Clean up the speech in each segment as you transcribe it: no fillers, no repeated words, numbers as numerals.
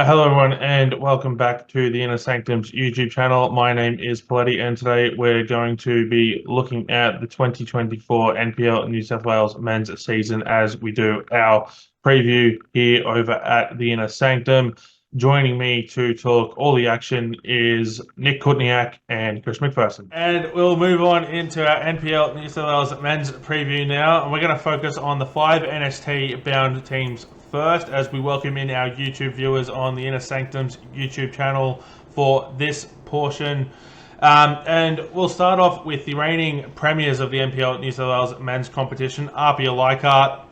Hello, everyone, and welcome back to the Inner Sanctums YouTube channel. My name is Poletti, and today we're going to be looking at the 2024 NPL New South Wales men's season as we do our preview here over at the Inner Sanctum. Joining me to talk all the action is Nick Kutnjak and Chris Macpherson. And we'll move on into our NPL New South Wales men's preview now, and we're going to focus on the 5 NST-bound teams first, as we welcome in our YouTube viewers on the Inner Sanctums YouTube channel for this portion. And we'll start off with the reigning premiers of the NPL New South Wales men's competition, Apia Leichhardt.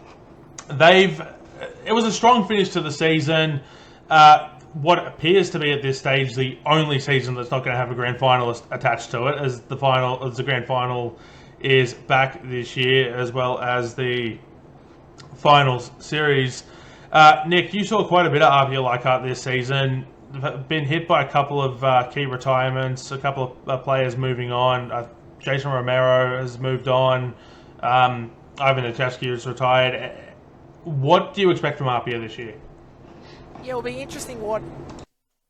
It was a strong finish to the season. What appears to be at this stage the only season that's not going to have a grand finalist attached to it, as the grand final is back this year, as well as the finals series. Nick, you saw quite a bit of Apia Leichhardt this season. They've been hit by a couple of key retirements, a couple of players moving on. Jason Romero has moved on. Ivan Nachevsky has retired. What do you expect from Apia this year? Yeah, it'll be interesting what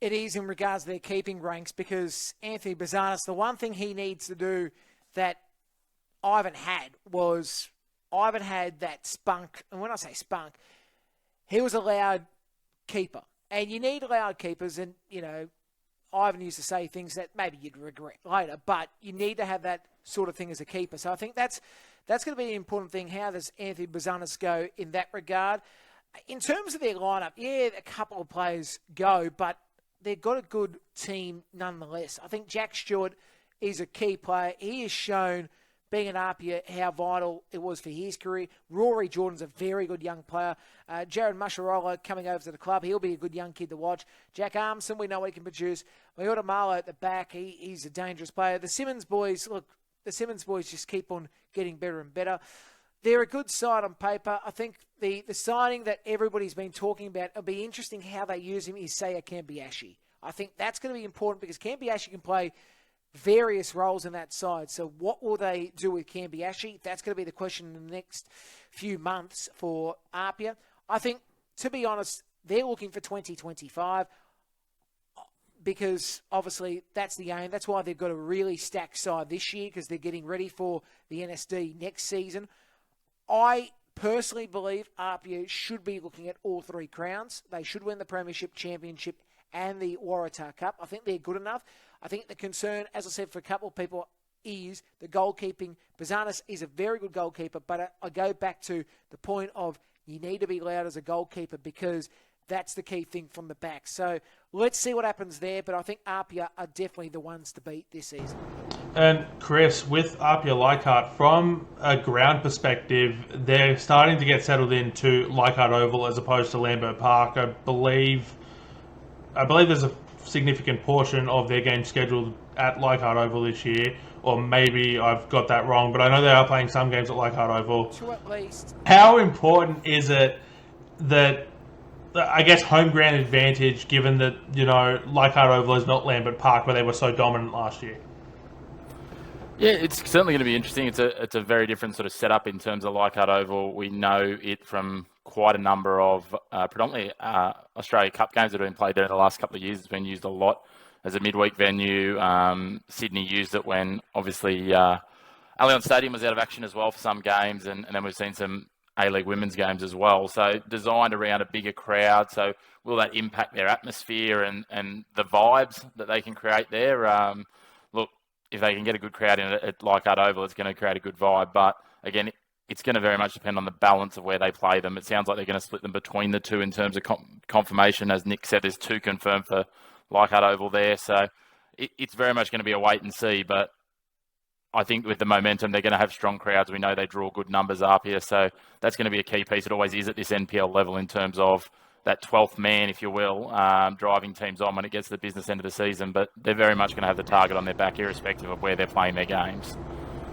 it is in regards to their keeping ranks, because Anthony Bazanis, the one thing he needs to do that Ivan had that spunk. And when I say spunk, he was a loud keeper. And you need loud keepers. And, Ivan used to say things that maybe you'd regret later. But you need to have that sort of thing as a keeper. So I think that's going to be an important thing. How does Anthony Bazanis go in that regard? In terms of their lineup, yeah, a couple of players go, but they've got a good team nonetheless. I think Jack Stewart is a key player. He has shown, being an Apia, how vital it was for his career. Rory Jordan's a very good young player. Jared Musharola coming over to the club. He'll be a good young kid to watch. Jack Armson, we know what he can produce. Leota Marlowe at the back, he's a dangerous player. The Simmons boys just keep on getting better and better. They're a good side on paper. I think the signing that everybody's been talking about, it'll be interesting how they use him, is Saya Kambiashi. I think that's going to be important because Kambiashi can play various roles in that side. So what will they do with Kambiashi? That's going to be the question in the next few months for Apia. I think, to be honest, they're looking for 2025 because obviously that's the aim. That's why they've got a really stacked side this year, because they're getting ready for the NSD next season. I personally believe Apia should be looking at all three crowns. They should win the Premiership, Championship and the Waratah Cup. I think they're good enough. I think the concern, as I said, for a couple of people is the goalkeeping. Bazanis is a very good goalkeeper, but I go back to the point of you need to be loud as a goalkeeper because that's the key thing from the back. So let's see what happens there, but I think Apia are definitely the ones to beat this season. And Chris, with Apia Leichhardt, from a ground perspective, they're starting to get settled into Leichhardt Oval as opposed to Lambert Park. I believe there's a significant portion of their game scheduled at Leichhardt Oval this year, or maybe I've got that wrong, but I know they are playing some games at Leichhardt Oval. Two at least. How important is it that, I guess, home ground advantage, given that, Leichhardt Oval is not Lambert Park where they were so dominant last year? Yeah, it's certainly going to be interesting. It's a very different sort of setup in terms of Leichhardt Oval. We know it from quite a number of predominantly Australia Cup games that have been played there in the last couple of years. It's been used a lot as a midweek venue. Sydney used it when, obviously, Allianz Stadium was out of action as well for some games, and then we've seen some A-League women's games as well. So designed around a bigger crowd. So will that impact their atmosphere and the vibes that they can create there? Look, if they can get a good crowd in at Leichhardt Oval, it's going to create a good vibe. But again, it's going to very much depend on the balance of where they play them. It sounds like they're going to split them between the two in terms of confirmation. As Nick said, there's 2 confirmed for Leichhardt Oval there. So it's very much going to be a wait and see. But I think with the momentum, they're going to have strong crowds. We know they draw good numbers up here. So that's going to be a key piece. It always is at this NPL level in terms of that 12th man, if you will, driving teams on when it gets to the business end of the season. But they're very much going to have the target on their back, irrespective of where they're playing their games.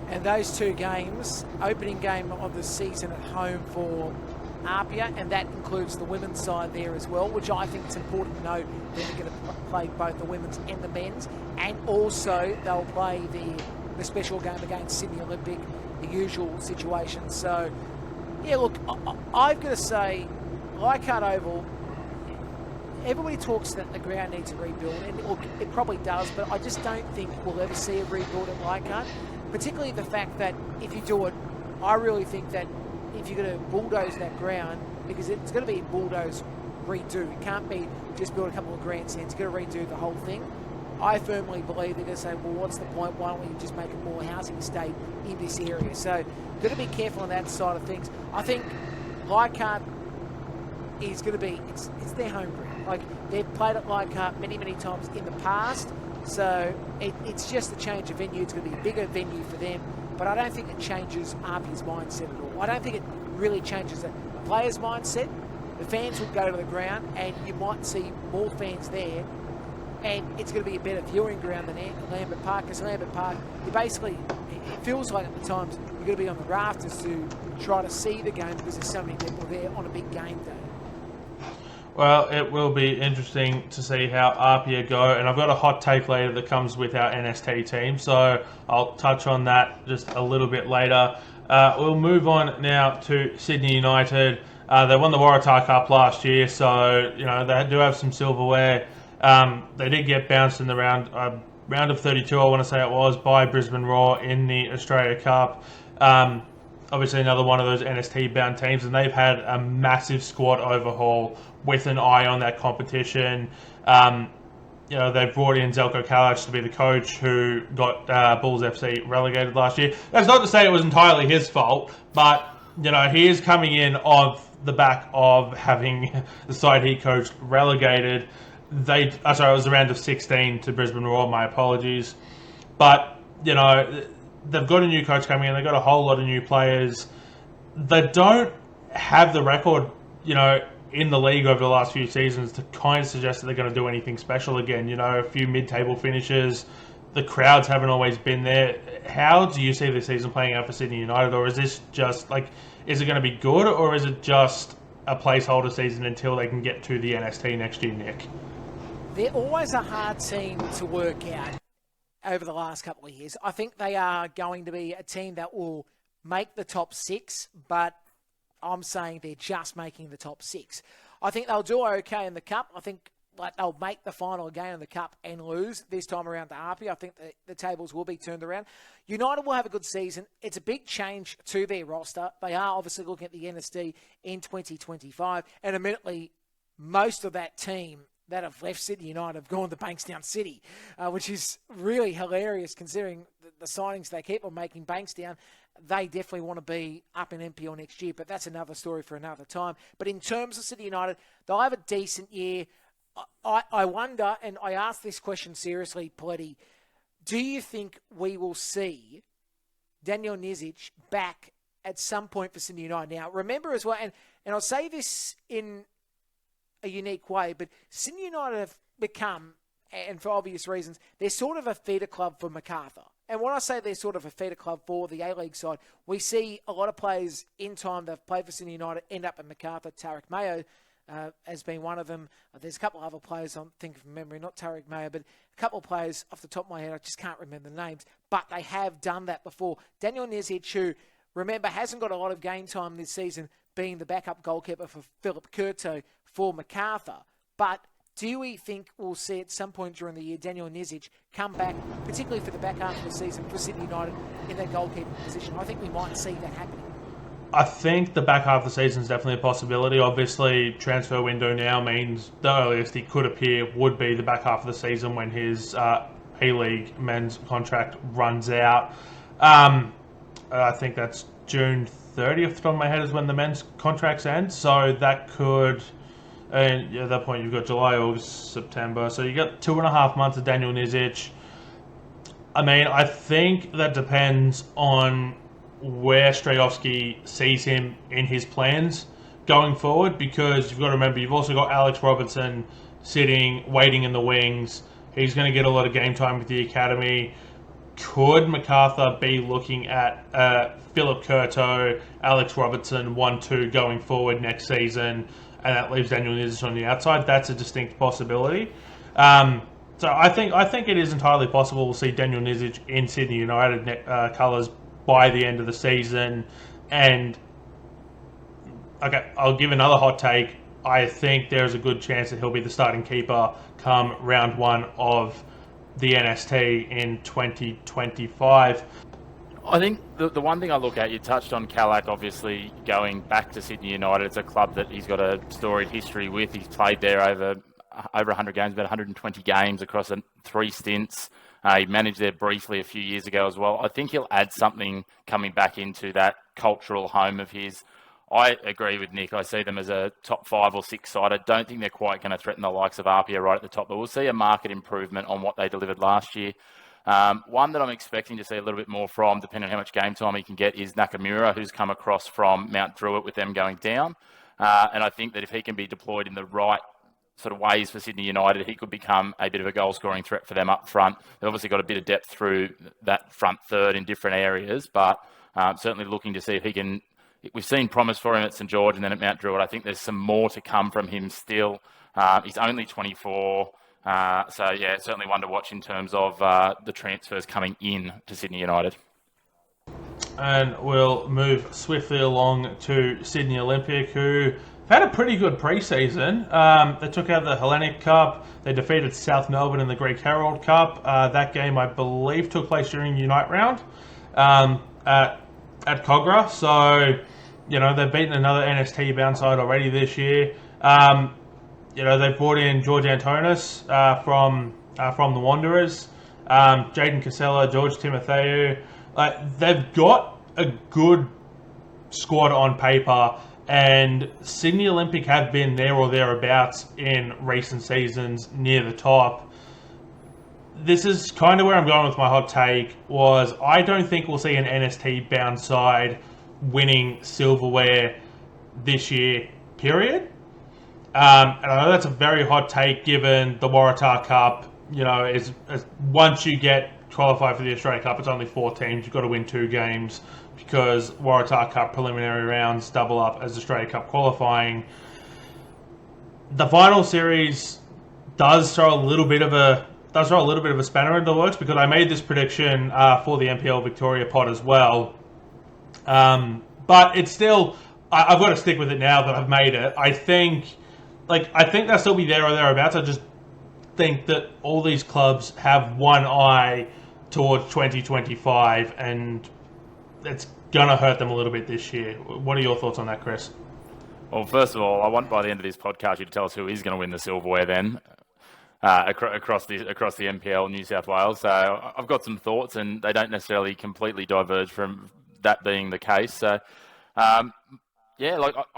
And those 2 games, opening game of the season at home for Apia, and that includes the women's side there as well, which I think is important to know. They're going to play both the women's and the men's, and also they'll play the special game against Sydney Olympic, the usual situation. So, yeah, look, I've got to say, Leichhardt Oval, everybody talks that the ground needs a rebuild, and it probably does, but I just don't think we'll ever see a rebuild at Leichhardt, particularly the fact that if you do it, I really think that if you're going to bulldoze that ground, because it's going to be a bulldoze redo. It can't be just build a couple of grandstands. You've got to redo the whole thing. I firmly believe they're going to say, well, what's the point? Why don't we just make a more housing estate in this area? So, got to be careful on that side of things. I think Leichhardt is going to be, it's their home ground. Like, they've played at Leichhardt many, many times in the past. So, it's just a change of venue. It's going to be a bigger venue for them. But I don't think it changes RP's mindset at all. I don't think it really changes the players' mindset. The fans will go to the ground, and you might see more fans there. And it's going to be a better viewing ground than Lambert Park, because Lambert Park, you basically, it feels like at the times you're going to be on the rafters to try to see the game because there's so many people there on a big game day. Well, it will be interesting to see how Apia go, and I've got a hot take later that comes with our NST team, so I'll touch on that just a little bit later. We'll move on now to Sydney United. They won the Waratah Cup last year, so they do have some silverware. They did get bounced in the round of 32, I want to say it was, by Brisbane Roar in the Australia Cup. Obviously another one of those NST-bound teams, and they've had a massive squad overhaul with an eye on that competition. They've brought in Zelko Kalac to be the coach who got Bulls FC relegated last year. That's not to say it was entirely his fault, but he is coming in off the back of having the side he coached relegated. It was the round of 16 to Brisbane Roar, my apologies. But, they've got a new coach coming in, they've got a whole lot of new players. They don't have the record, in the league over the last few seasons to kind of suggest that they're going to do anything special again. A few mid-table finishes. The crowds haven't always been there. How do you see this season playing out for Sydney United? Or is this just, is it going to be good, or is it just a placeholder season until they can get to the NST next year, Nick? They're always a hard team to work out over the last couple of years. I think they are going to be a team that will make the top six, but I'm saying they're just making the top six. I think they'll do okay in the Cup. I think they'll make the final game in the Cup and lose this time around to RP. I think the tables will be turned around. United will have a good season. It's a big change to their roster. They are obviously looking at the NSD in 2025, and admittedly, most of that team that have left Sydney United have gone to Bankstown City, which is really hilarious considering the signings they keep on making. Bankstown, they definitely want to be up in NPL next year, but that's another story for another time. But in terms of Sydney United, they'll have a decent year. I wonder, and I ask this question seriously, Poletti, do you think we will see Daniel Nizic back at some point for Sydney United? Now, remember as well, and I'll say this in a unique way, but Sydney United have become, and for obvious reasons, they're sort of a feeder club for MacArthur. And when I say they're sort of a feeder club for the A-League side, we see a lot of players in time that have played for Sydney United end up at MacArthur. Tarek Mayo has been one of them. There's a couple of other players I'm thinking from memory, not Tarek Mayo, but a couple of players off the top of my head, I just can't remember the names, but they have done that before. Daniel Nizic, who, remember, hasn't got a lot of game time this season, being the backup goalkeeper for Philip Curto for MacArthur. But do we think we'll see at some point during the year Daniel Nizic come back, particularly for the back half of the season for Sydney United in that goalkeeping position? I think we might see that happening. I think the back half of the season is definitely a possibility. Obviously, transfer window now means the earliest he could appear would be the back half of the season when his A-League men's contract runs out. I think that's June 30th, off the top of my head, is when the men's contracts end. So that could, and at that point you've got July, August, September. So you got 2.5 months of Daniel Nizic. I mean, I think that depends on where Strejovski sees him in his plans going forward, because you've got to remember, you've also got Alex Robertson sitting, waiting in the wings. He's going to get a lot of game time with the academy. Could MacArthur be looking at Philip Curto, Alex Robertson, 1-2 going forward next season, and that leaves Daniel Nizic on the outside? That's a distinct possibility. So I think it is entirely possible we'll see Daniel Nizic in Sydney United colours by the end of the season. And okay, I'll give another hot take. I think there's a good chance that he'll be the starting keeper come round one of the NST in 2025. I think the one thing I look at, you touched on Kutnjak obviously going back to Sydney United. It's a club that he's got a storied history with. He's played there over 100 games, about 120 games across 3 stints. He managed there briefly a few years ago as well. I think he'll add something coming back into that cultural home of his. I agree with Nick. I see them as a top 5 or 6 side. I don't think they're quite going to threaten the likes of Apia right at the top, but we'll see a market improvement on what they delivered last year. One that I'm expecting to see a little bit more from, depending on how much game time he can get, is Nakamura, who's come across from Mount Druitt with them going down. And I think that if he can be deployed in the right sort of ways for Sydney United, he could become a bit of a goal-scoring threat for them up front. They've obviously got a bit of depth through that front third in different areas, but certainly looking to see if he can. We've seen promise for him at St George and then at Mount Druitt. I think there's some more to come from him still. He's only 24. So, yeah, certainly one to watch in terms of the transfers coming in to Sydney United. And we'll move swiftly along to Sydney Olympic, who had a pretty good pre-season. They took out the Hellenic Cup. They defeated South Melbourne in the Greek Herald Cup. That game, I believe, took place during Unite round at Cogra. So, they've beaten another NST bound side already this year. They've brought in George Antonis from the Wanderers, Jaden Casella, George Timotheu. They've got a good squad on paper, and Sydney Olympic have been there or thereabouts in recent seasons near the top. This is kind of where I'm going with my hot take, was I don't think we'll see an NST bound side winning silverware this year, period. And I know that's a very hot take given the Waratah Cup, is once you get qualified for the Australia Cup, it's only 4 teams. You've got to win 2 games because Waratah Cup preliminary rounds double up as Australia Cup qualifying. The final series does throw a little bit of a spanner in the works, because I made this prediction for the NPL Victoria pod as well. But it's still, I've got to stick with it now that I've made it. I think they'll still be there or thereabouts. I just think that all these clubs have one eye towards 2025, and it's going to hurt them a little bit this year. What are your thoughts on that, Chris? Well, first of all, I want by the end of this podcast you to tell us who is going to win the silverware then across the NPL New South Wales. So I've got some thoughts, and they don't necessarily completely diverge from that being the case. So, I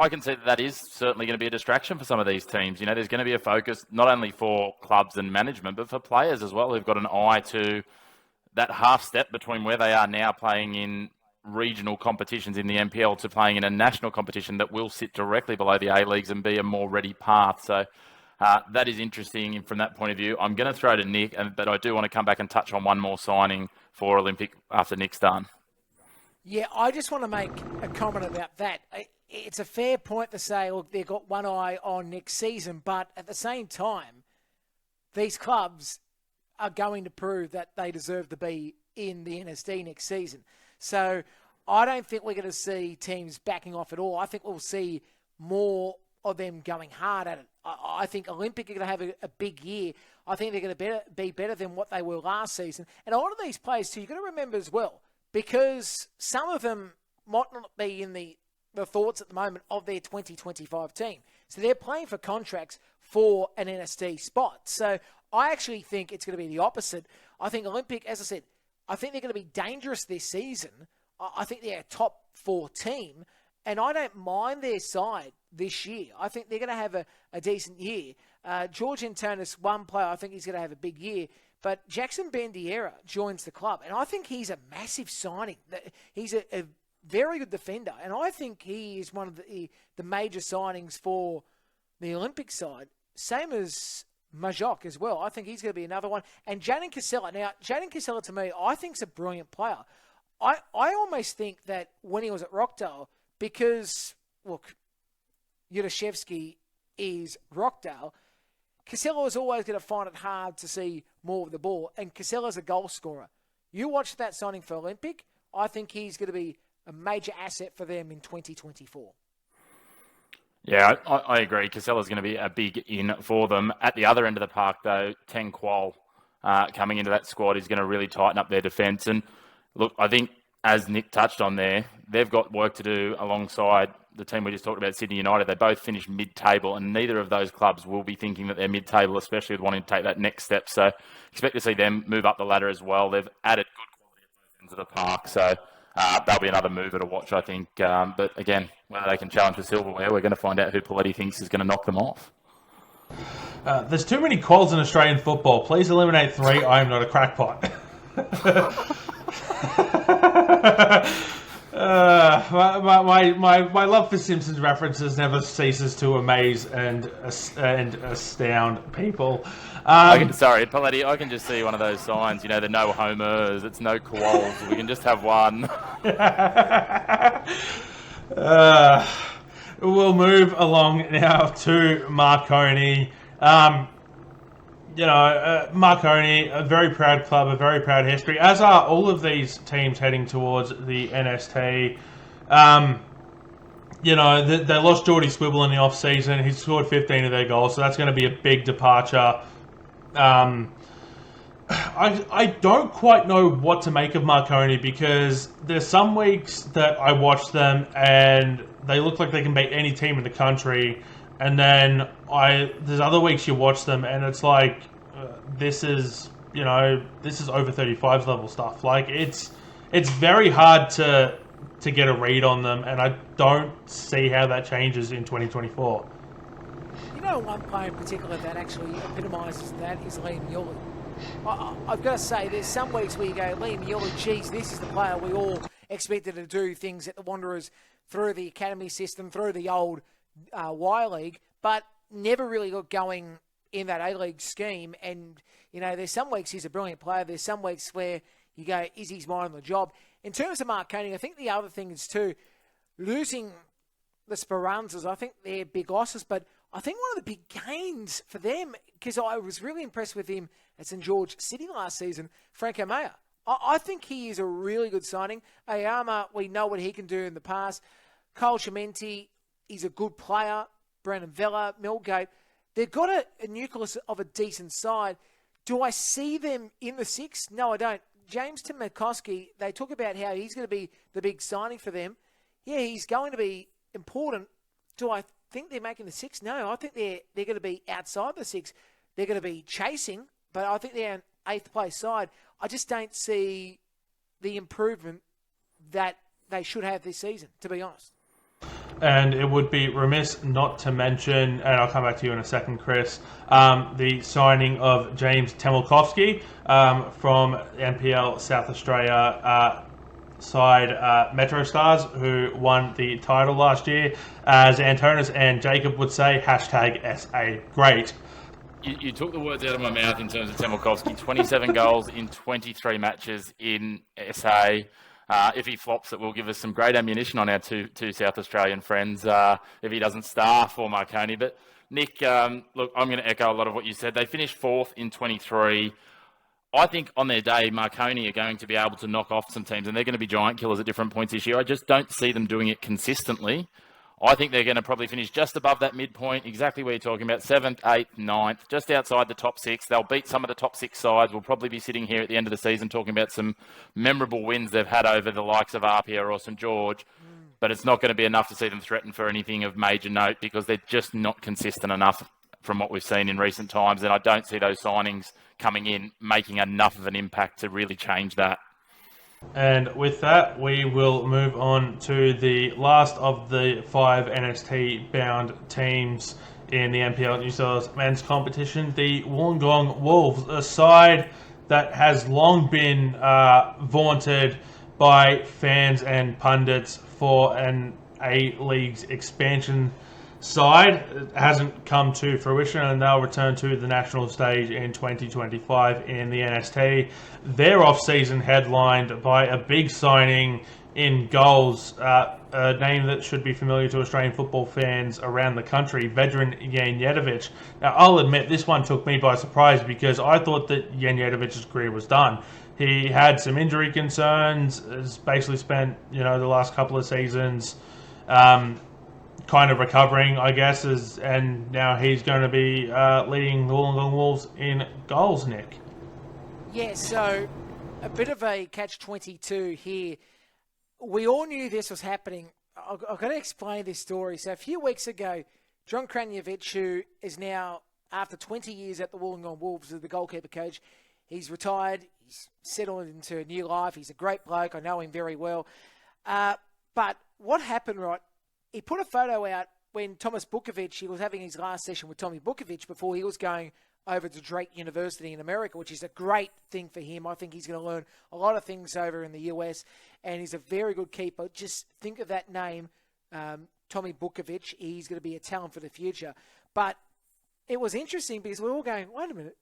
can see that is certainly going to be a distraction for some of these teams. There's going to be a focus not only for clubs and management, but for players as well who've got an eye to that half step between where they are now playing in regional competitions in the NPL to playing in a national competition that will sit directly below the A-Leagues and be a more ready path. So that is interesting from that point of view. I'm going to throw to Nick, but I do want to come back and touch on one more signing for Olympic after Nick's done. Yeah, I just want to make a comment about that. It's a fair point to say, look, they've got one eye on next season, but at the same time, these clubs are going to prove that they deserve to be in the NSD next season. So I don't think we're going to see teams backing off at all. I think we'll see more of them going hard at it. I think Olympic are going to have a big year. I think they're going to be better than what they were last season. And a lot of these players, too, you've got to remember as well, because some of them might not be in the thoughts at the moment of their 2025 team. So they're playing for contracts for an NSD spot. So I actually think it's going to be the opposite. I think Olympic, as I said, I think they're going to be dangerous this season. I think they're a top 4 team, and I don't mind their side this year. I think they're going to have a decent year. George Antonis, one player, I think he's going to have a big year. But Jackson Bandiera joins the club, and I think he's a massive signing. He's a very good defender, and I think he is one of the major signings for the Olympic side. Same as Majok as well. I think he's going to be another one. And Jaden Casella. Now, Jaden Casella, to me, I think is a brilliant player. I almost think that when he was at Rockdale, because, look, Yudashevsky is Rockdale, Casella was always going to find it hard to see more of the ball, and Casella's a goal scorer. You watch that signing for Olympic, I think he's going to be a major asset for them in 2024. Yeah, I agree. Casella's going to be a big in for them. At the other end of the park, though, Teng Kuol coming into that squad is going to really tighten up their defence. And look, I think, as Nick touched on there, they've got work to do alongside the team we just talked about, Sydney United. They both finished mid-table, and neither of those clubs will be thinking that they're mid-table, especially with wanting to take that next step. So expect to see them move up the ladder as well. They've added good quality at both ends of the park. So that'll be another mover to watch, I think. But again, whether they can challenge for silverware, we're going to find out who Poletti thinks is going to knock them off. There's too many quals in Australian football. Please eliminate 3. I am not a crackpot. My love for Simpsons references never ceases to amaze and astound people. Sorry, Poletti, I can just see one of those signs, you know, the no homers, it's no quals. We can just have one. We'll move along now to Marconi. Marconi, a very proud club, a very proud history, as are all of these teams heading towards the NST. They lost Geordie Squibble in the off-season. He scored 15 of their goals, so that's going to be a big departure. I don't quite know what to make of Marconi, because there's some weeks that I watch them and they look like they can beat any team in the country. And then there's other weeks you watch them and it's like, this is over 35s level stuff. Like it's very hard to get a read on them, and I don't see how that changes in 2024. You know, one player in particular that actually epitomises that is Liam Yuli. I've got to say, there's some weeks where you go, Liam Yuli, geez, this is the player we all expected to do things at the Wanderers through the academy system, through the old Y-League, but never really got going in that A-League scheme. And, there's some weeks he's a brilliant player. There's some weeks where you go, is his mind on the job? In terms of Marconi, I think the other thing is too, losing the Speranzas, I think they're big losses, but I think one of the big gains for them, because I was really impressed with him at St George City last season, Franco Maya. I think he is a really good signing. Ayama, we know what he can do in the past. Cole Chimenti, he's a good player. Brandon Vella, Milgate. They've got a nucleus of a decent side. Do I see them in the 6? No, I don't. James Timokoski, they talk about how he's going to be the big signing for them. Yeah, he's going to be important. Do I think they're making the 6? No, I think they're going to be outside the 6. They're going to be chasing, but I think they're an 8th place side. I just don't see the improvement that they should have this season, to be honest. And it would be remiss not to mention, and I'll come back to you in a second, Chris, the signing of James Temelkovsky from NPL South Australia side Metro Stars, who won the title last year. As Antonis and Jacob would say, #SA great. You took the words out of my mouth in terms of Temelkovsky. 27 goals in 23 matches in SA. If he flops, it will give us some great ammunition on our two South Australian friends if he doesn't star for Marconi. But Nick, look, I'm going to echo a lot of what you said. They finished 4th in 23. I think on their day, Marconi are going to be able to knock off some teams, and they're going to be giant killers at different points this year. I just don't see them doing it consistently. I think they're going to probably finish just above that midpoint, exactly where you're talking about, 7th, 8th, 9th, just outside the top 6. They'll beat some of the top 6 sides. We'll probably be sitting here at the end of the season talking about some memorable wins they've had over the likes of Apia or St George, but it's not going to be enough to see them threaten for anything of major note because they're just not consistent enough from what we've seen in recent times, and I don't see those signings coming in making enough of an impact to really change that. And with that, we will move on to the last of the 5 NST-bound teams in the NPL New South Wales men's competition, the Wollongong Wolves, a side that has long been vaunted by fans and pundits for an A-League's expansion side. It hasn't come to fruition, and they'll return to the national stage in 2025 in the NST. Their off-season headlined by a big signing in goals, a name that should be familiar to Australian football fans around the country, Vedran Janjetovic. Now, I'll admit, this one took me by surprise because I thought that Janjetovic's career was done. He had some injury concerns, has basically spent, the last couple of seasons kind of recovering, I guess, and now he's going to be leading the Wollongong Wolves in goals, Nick. Yeah, so a bit of a catch-22 here. We all knew this was happening. I've got to explain this story. So a few weeks ago, John Kutnjak, who is now, after 20 years at the Wollongong Wolves as the goalkeeper coach, he's retired. He's settled into a new life. He's a great bloke. I know him very well. But what happened, right, he put a photo out when Thomas Bukovic, he was having his last session with Tommy Bukovic before he was going over to Drake University in America, which is a great thing for him. I think he's going to learn a lot of things over in the US, and he's a very good keeper. Just think of that name, Tommy Bukovic. He's going to be a talent for the future. But it was interesting because we're all going, wait a minute,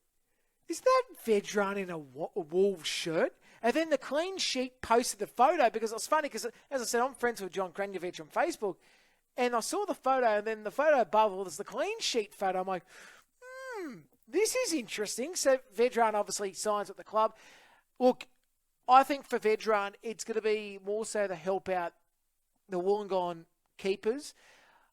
is that Vedran in a Wolves shirt? And then the Clean Sheet posted the photo because it was funny because, as I said, I'm friends with John Kutnjak on Facebook, and I saw the photo, and then the photo above was the Clean Sheet photo. I'm like, this is interesting. So Vedran obviously signs at the club. Look, I think for Vedran, it's going to be more so to help out the Wollongong keepers.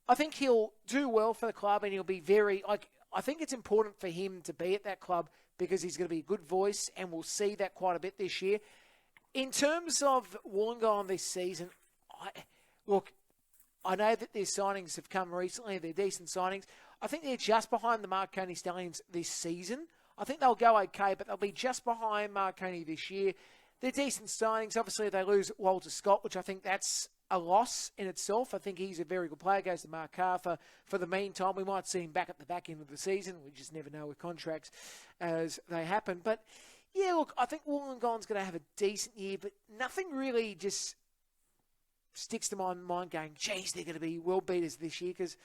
I think he'll do well for the club, and he'll be very, I think it's important for him to be at that club because he's going to be a good voice, and we'll see that quite a bit this year. In terms of Wollongong this season, I know that their signings have come recently. They're decent signings. I think they're just behind the Marconi Stallions this season. I think they'll go okay, but they'll be just behind Marconi this year. They're decent signings. Obviously, they lose Walter Scott, which I think that's a loss in itself. I think he's a very good player. Goes to Mark Carr for the meantime. We might see him back at the back end of the season. We just never know with contracts as they happen. But, yeah, look, I think Wollongong's going to have a decent year, but nothing really just sticks to my mind going, geez, they're going to be world beaters this year, because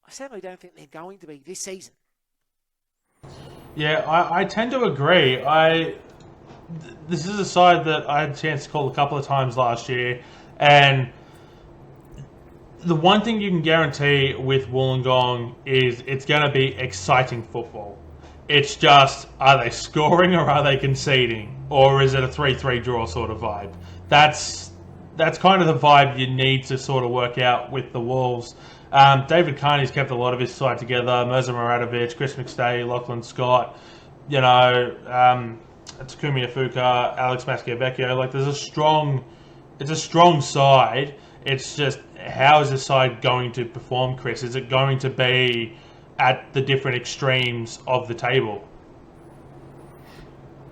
I certainly don't think they're going to be this season. Yeah, I tend to agree. This is a side that I had a chance to call a couple of times last year, and the one thing you can guarantee with Wollongong is it's going to be exciting football. It's just, are they scoring or are they conceding? Or is it a 3-3 draw sort of vibe? That's kind of the vibe you need to sort of work out with the Wolves. David Carney's kept a lot of his side together. Mirza Muradovic, Chris McStay, Lachlan Scott, Takumi Afuka, Alex Maschiavecchio. It's a strong side. It's just, how is the side going to perform, Chris? Is it going to be at the different extremes of the table?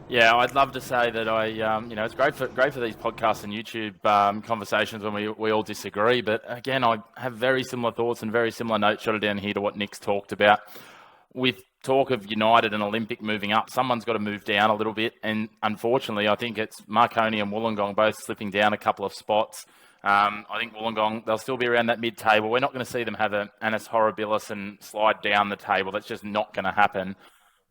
Yeah, I'd love to say that it's great for these podcasts and YouTube conversations when we all disagree. But again, I have very similar thoughts and very similar notes jotted down here to what Nick's talked about. With talk of United and Olympic moving up, someone's got to move down a little bit. And unfortunately, I think it's Marconi and Wollongong both slipping down a couple of spots. I think Wollongong, they'll still be around that mid-table. We're not going to see them have an Anis Horribilis and slide down the table. That's just not going to happen.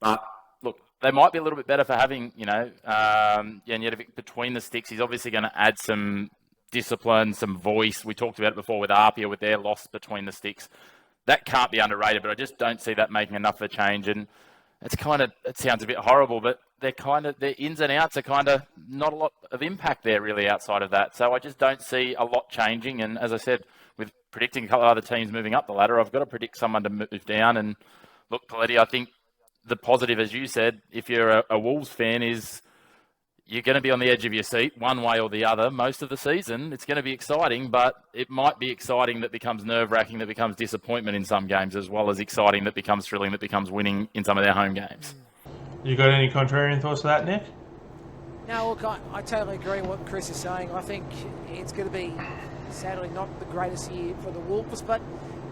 But look, they might be a little bit better for having, Janjetovic between the sticks. He's obviously going to add some discipline, some voice. We talked about it before with Apia, with their loss between the sticks. That can't be underrated, but I just don't see that making enough of a change. And it sounds a bit horrible, but their ins and outs are kind of not a lot of impact there really outside of that. So I just don't see a lot changing. And as I said, with predicting a couple of other teams moving up the ladder, I've got to predict someone to move down. And look, Poletti, I think the positive, as you said, if you're a Wolves fan, is you're going to be on the edge of your seat one way or the other most of the season. It's going to be exciting, but it might be exciting that becomes nerve-wracking, that becomes disappointment in some games, as well as exciting that becomes thrilling, that becomes winning in some of their home games. You got any contrarian thoughts to that, Nick? No, look, I totally agree with what Chris is saying. I think it's going to be, sadly, not the greatest year for the Wolves, but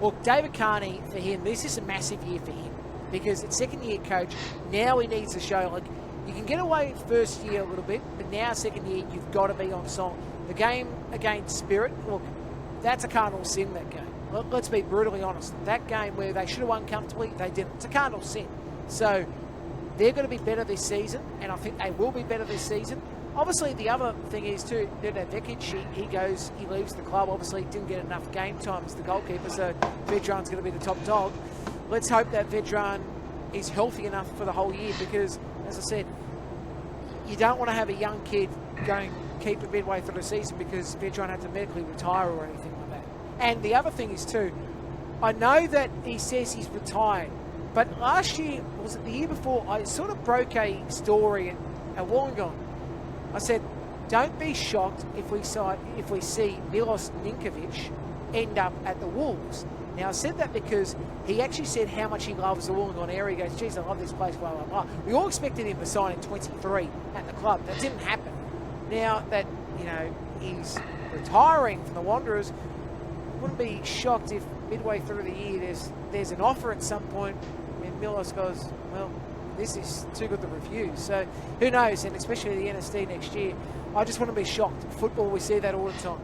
look, David Carney, for him, this is a massive year for him because it's second-year coach. Now he needs to show, you can get away first year a little bit, but now second year, you've got to be on song. The game against Spirit, look, that's a cardinal sin, that game. Let's be brutally honest. That game where they should have won comfortably, they didn't. It's a cardinal sin. So they're going to be better this season, and I think they will be better this season. Obviously, the other thing is, too, Vekic, he leaves the club. Obviously, didn't get enough game time as the goalkeeper, so Vedran's going to be the top dog. Let's hope that Vedran is healthy enough for the whole year because, as I said, you don't want to have a young kid going keeper midway through the season because Vedran had to medically retire or anything like that. And the other thing is, too, I know that he says he's retired, but last year, was it the year before, I sort of broke a story at Wollongong. I said, don't be shocked if we see Milos Ninkovic end up at the Wolves. Now, I said that because he actually said how much he loves the Wollongong area. He goes, geez, I love this place, blah, blah, blah. We all expected him to sign in 23 at the club. That didn't happen. Now that, he's retiring from the Wanderers, wouldn't be shocked if midway through the year there's an offer at some point and Milos goes, well, this is too good to refuse. So who knows, and especially the NSD next year. I just wouldn't be shocked. Football, we see that all the time.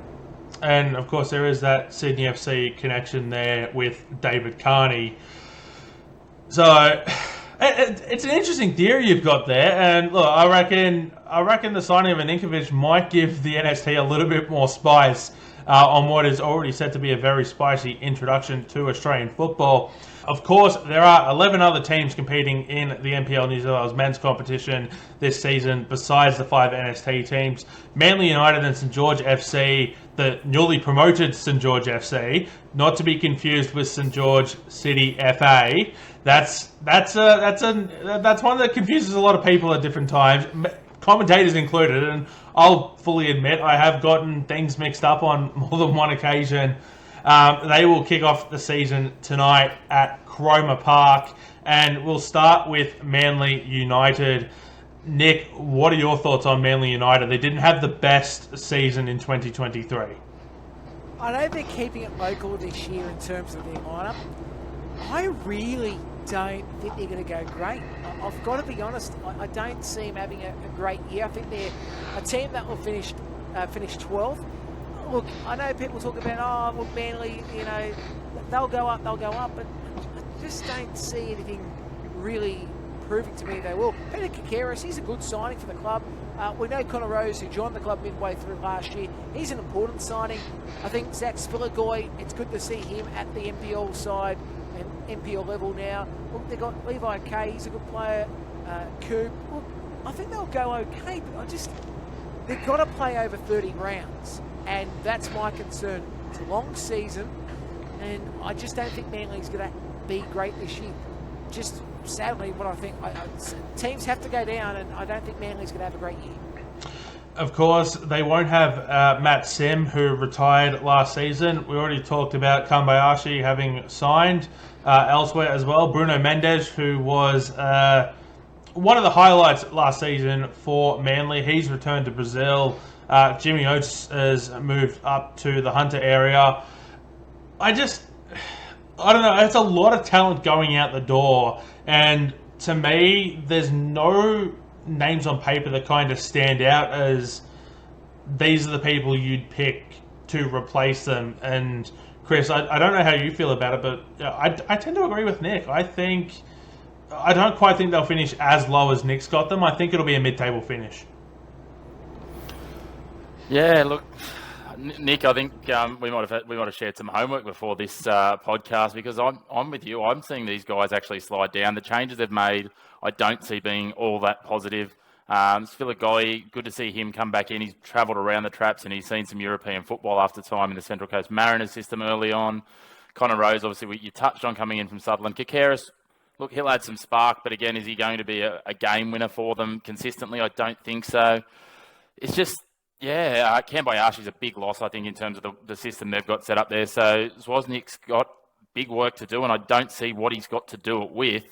And of course, there is that Sydney FC connection there with David Carney. So it's an interesting theory you've got there. And look, I reckon the signing of Ninkovic might give the NST a little bit more spice on what is already said to be a very spicy introduction to Australian football. Of course, there are 11 other teams competing in the NPL New South Wales men's competition this season, besides the 5 NST teams. Manly United and St George FC, the newly promoted St George FC, not to be confused with St George City FA. That's one that confuses a lot of people at different times, commentators included. And I'll fully admit I have gotten things mixed up on more than one occasion. They will kick off the season tonight at Cromer Park, and we'll start with Manly United. Nick, what are your thoughts on Manly United? They didn't have the best season in 2023. I know they're keeping it local this year in terms of their lineup. I really don't think they're going to go great. I've got to be honest, I don't see them having a great year. I think they're a team that will finish 12th. Look, I know people talk about, Manly, they'll go up, but I just don't see anything really proving to me they will. Peter Kakaris, he's a good signing for the club. We know Connor Rose, who joined the club midway through last year, he's an important signing. I think Zach Spilagoy, it's good to see him at the NPL side and NPL level now. Look, they've got Levi Kay, he's a good player. Coop, look, I think they'll go okay, but they've got to play over 30 rounds. And that's my concern. It's a long season, and I just don't think Manly's going to be great this year. Just sadly, what I think, teams have to go down, and I don't think Manly's going to have a great year. Of course, they won't have Matt Sim, who retired last season. We already talked about Kambayashi having signed elsewhere as well. Bruno Mendes, who was one of the highlights last season for Manly, he's returned to Brazil. Jimmy Oates has moved up to the Hunter area. I don't know. It's a lot of talent going out the door. And to me, there's no names on paper that kind of stand out as these are the people you'd pick to replace them. And Chris, I don't know how you feel about it, but I tend to agree with Nick. I don't quite think they'll finish as low as Nick's got them. I think it'll be a mid-table finish. Yeah, look, Nick, I think we might have shared some homework before this podcast, because I'm with you. I'm seeing these guys actually slide down. The changes they've made, I don't see being all that positive. Spilagoy, good to see him come back in. He's travelled around the traps and he's seen some European football after time in the Central Coast Mariners system early on. Connor Rose, obviously, you touched on coming in from Sutherland. Kakaris, look, he'll add some spark, but again, is he going to be a game winner for them consistently? I don't think so. It's just, Kambayashi's a big loss, I think, in terms of the system they've got set up there. So Zwoznik's got big work to do, and I don't see what he's got to do it with.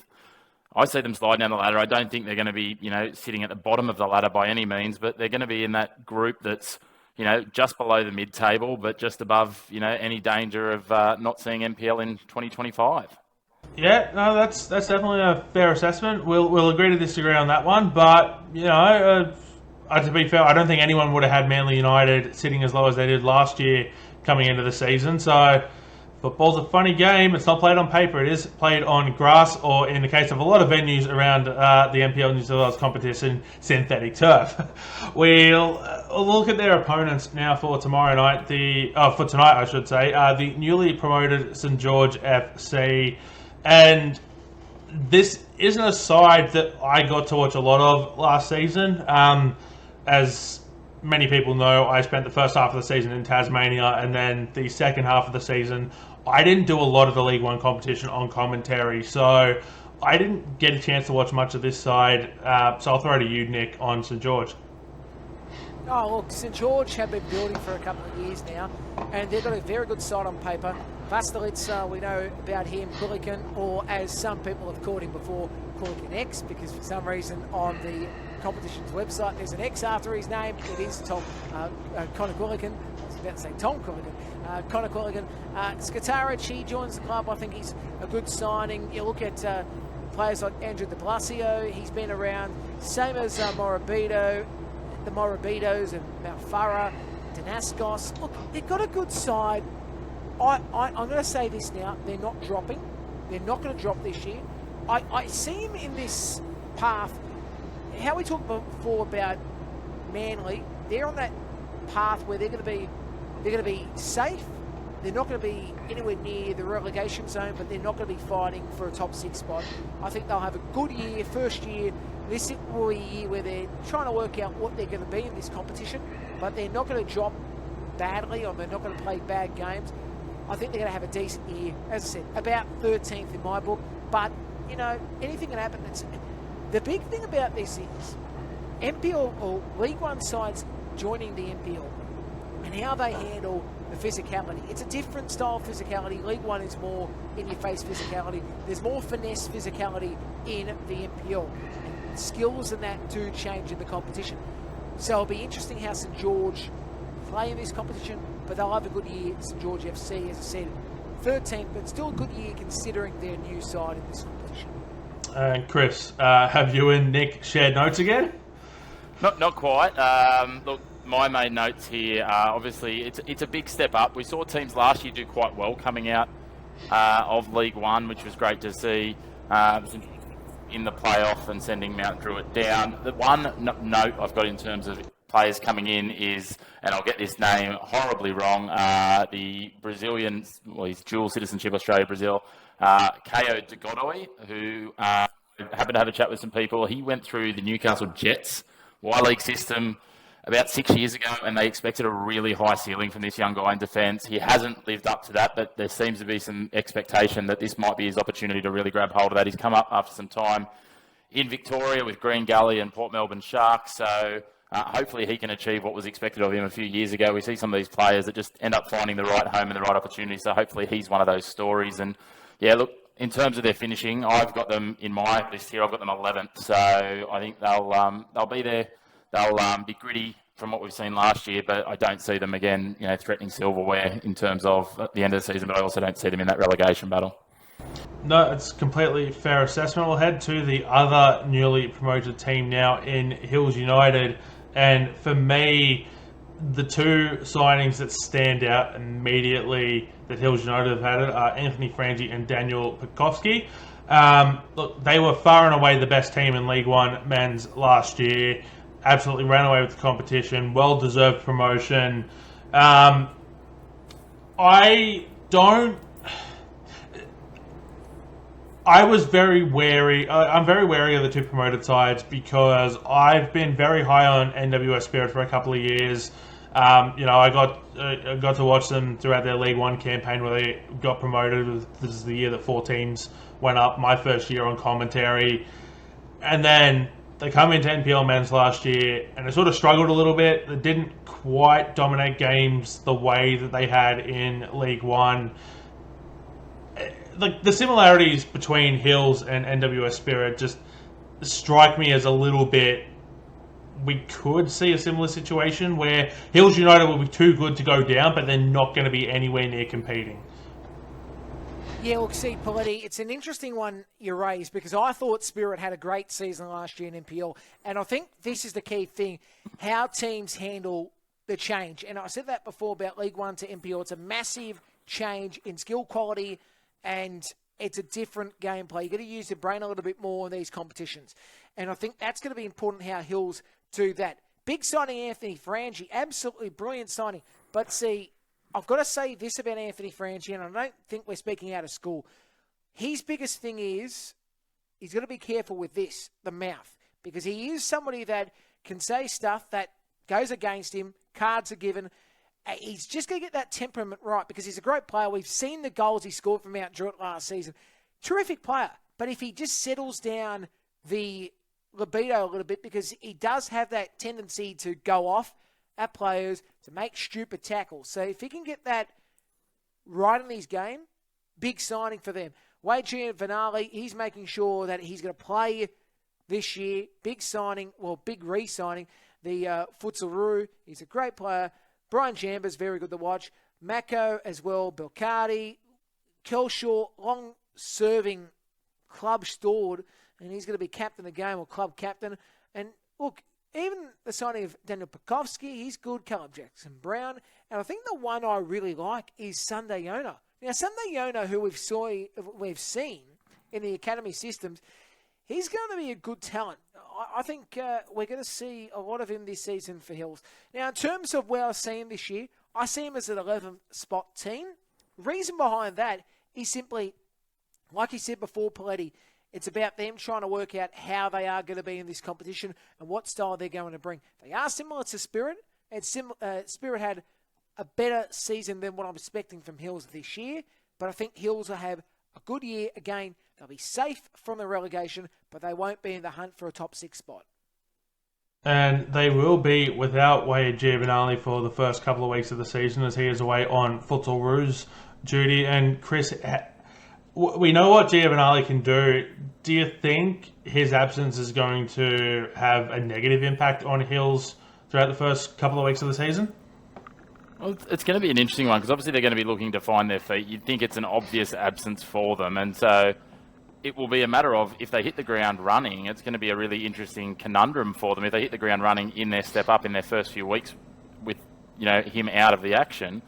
I see them slide down the ladder. I don't think they're going to be, sitting at the bottom of the ladder by any means, but they're going to be in that group that's, just below the mid-table, but just above, any danger of not seeing NPL in 2025. Yeah, no, that's definitely a fair assessment. We'll agree to disagree on that one, but to be fair, I don't think anyone would have had Manly United sitting as low as they did last year coming into the season. So football's a funny game. It's not played on paper. It is played on grass, or in the case of a lot of venues around the NPL New South Wales competition, synthetic turf. We'll look at their opponents now for tomorrow night. For tonight, I should say. The newly promoted St George FC. And this isn't a side that I got to watch a lot of last season. As many people know, I spent the first half of the season in Tasmania, and then the second half of the season I didn't do a lot of the League One competition on commentary, so I didn't get a chance to watch much of this side. So I'll throw to you, Nick, on St George. Oh, look, St George have been building for a couple of years now, and they've got a very good side on paper. Vastelitz, we know about him, Kulikan, or as some people have called him before, Kulikan X, because for some reason on the competition's website there's an X after his name. It is Tom Connor Kulikan. I was about to say Tom Kulikan. Connor Kulikan. Skataric, he joins the club. I think he's a good signing. You look at players like Andrew de Blasio, he's been around. Same as Morabito, the Morabitos and Malfara, Danaskos. Look, they've got a good side. I'm going to say this now. They're not dropping. They're not going to drop this year. I see him in this path. How we talked before about Manly, they're on that path where they're going to be safe. They're not going to be anywhere near the relegation zone, but they're not going to be fighting for a top 6 spot. I think they'll have a good year, first year. This will be a year where they're trying to work out what they're going to be in this competition, but they're not going to drop badly, or they're not going to play bad games. I think they're going to have a decent year. As I said, about 13th in my book, but, you know, anything can happen. The big thing about this is NPL or League One sides joining the NPL and how they handle the physicality. It's a different style of physicality. League One is more in-your-face physicality. There's more finesse physicality in the NPL. And skills and that do change in the competition. So it'll be interesting how St George play in this competition, but they'll have a good year. St George FC, as I said, 13th, but still a good year considering their new side in this competition. And Chris, have you and Nick shared notes again? Not quite. Look, my main notes here are obviously it's a big step up. We saw teams last year do quite well coming out of League One, which was great to see. In the playoff and sending Mount Druitt down. The one note I've got in terms of players coming in is, and I'll get this name horribly wrong, the Brazilian, well, he's dual citizenship, Australia, Brazil, Caio de Godoy, who happened to have a chat with some people. He went through the Newcastle Jets Y-League system about 6 years ago, and they expected a really high ceiling from this young guy in defence. He hasn't lived up to that, but there seems to be some expectation that this might be his opportunity to really grab hold of that. He's come up after some time in Victoria with Green Gully and Port Melbourne Sharks, so hopefully he can achieve what was expected of him a few years ago. We see some of these players that just end up finding the right home and the right opportunity, so hopefully he's one of those stories. And yeah, look, in terms of their finishing, I've got them in my list here. I've got them 11th, so I think they'll be there. They'll be gritty from what we've seen last year, but I don't see them again, threatening silverware in terms of at the end of the season, but I also don't see them in that relegation battle. No, it's completely fair assessment. We'll head to the other newly promoted team now in Hills United. And for me, the two signings that stand out immediately that Hills United have had are Anthony Frangi and Daniel Pekovsky. Look, they were far and away the best team in League One men's last year. Absolutely ran away with the competition. Well-deserved promotion. I was very wary. I'm very wary of the two promoted sides because I've been very high on NWS Spirit for a couple of years. I got to watch them throughout their League One campaign where they got promoted. This is the year that 4 teams went up. My first year on commentary, and then they come into NPL men's last year and they sort of struggled a little bit. They didn't quite dominate games the way that they had in League One. The similarities between Hills and NWS Spirit just strike me as a little bit. We could see a similar situation where Hills United will be too good to go down, but they're not going to be anywhere near competing. Yeah, look, see, Poletti, it's an interesting one you raised because I thought Spirit had a great season last year in NPL, and I think this is the key thing, how teams handle the change. And I said that before about League One to NPL. It's a massive change in skill quality, and it's a different gameplay. You've got to use the brain a little bit more in these competitions. And I think that's going to be important how Hills do that. Big signing Anthony Frangi, absolutely brilliant signing. But see, I've got to say this about Anthony Frangi, and I don't think we're speaking out of school. His biggest thing is he's got to be careful with this, the mouth, because he is somebody that can say stuff that goes against him, cards are given, He's just going to get that temperament right because he's a great player. We've seen the goals he scored from Mount Druitt last season. Terrific player. But if he just settles down the libido a little bit, because he does have that tendency to go off at players, to make stupid tackles. So if he can get that right in his game, big signing for them. Wade Giovanali, he's making sure that he's going to play this year. Big signing, well, big re-signing. The Futsaluru, he's a great player. Brian Chambers, very good to watch. Mako as well, Belcardi, Kelshaw, long-serving club steward, and he's going to be captain of the game, or club captain. And look, even the signing of Daniel Pekovsky, he's good. Caleb Jackson-Brown. And I think the one I really like is Sunday Yona. Now, Sunday Yona, who we've seen in the academy systems, he's going to be a good talent. I think we're going to see a lot of him this season for Hills. Now, in terms of where I see him this year, I see him as an 11th spot team. Reason behind that is simply, like he said before, Poletti, it's about them trying to work out how they are going to be in this competition and what style they're going to bring. They are similar to Spirit, and Spirit had a better season than what I'm expecting from Hills this year, but I think Hills will have a good year. Again, they'll be safe from the relegation, but they won't be in the hunt for a top 6 spot. And they will be without Wade Giovanali for the first couple of weeks of the season, as he is away on Futsal Rouge duty. And Chris, we know what Giovanali can do. Do you think his absence is going to have a negative impact on Hills throughout the first couple of weeks of the season? Well, it's going to be an interesting one because obviously they're going to be looking to find their feet. You'd think it's an obvious absence for them, and so it will be a matter of if they hit the ground running, it's going to be a really interesting conundrum for them. If they hit the ground running in their step up in their first few weeks with him out of the action,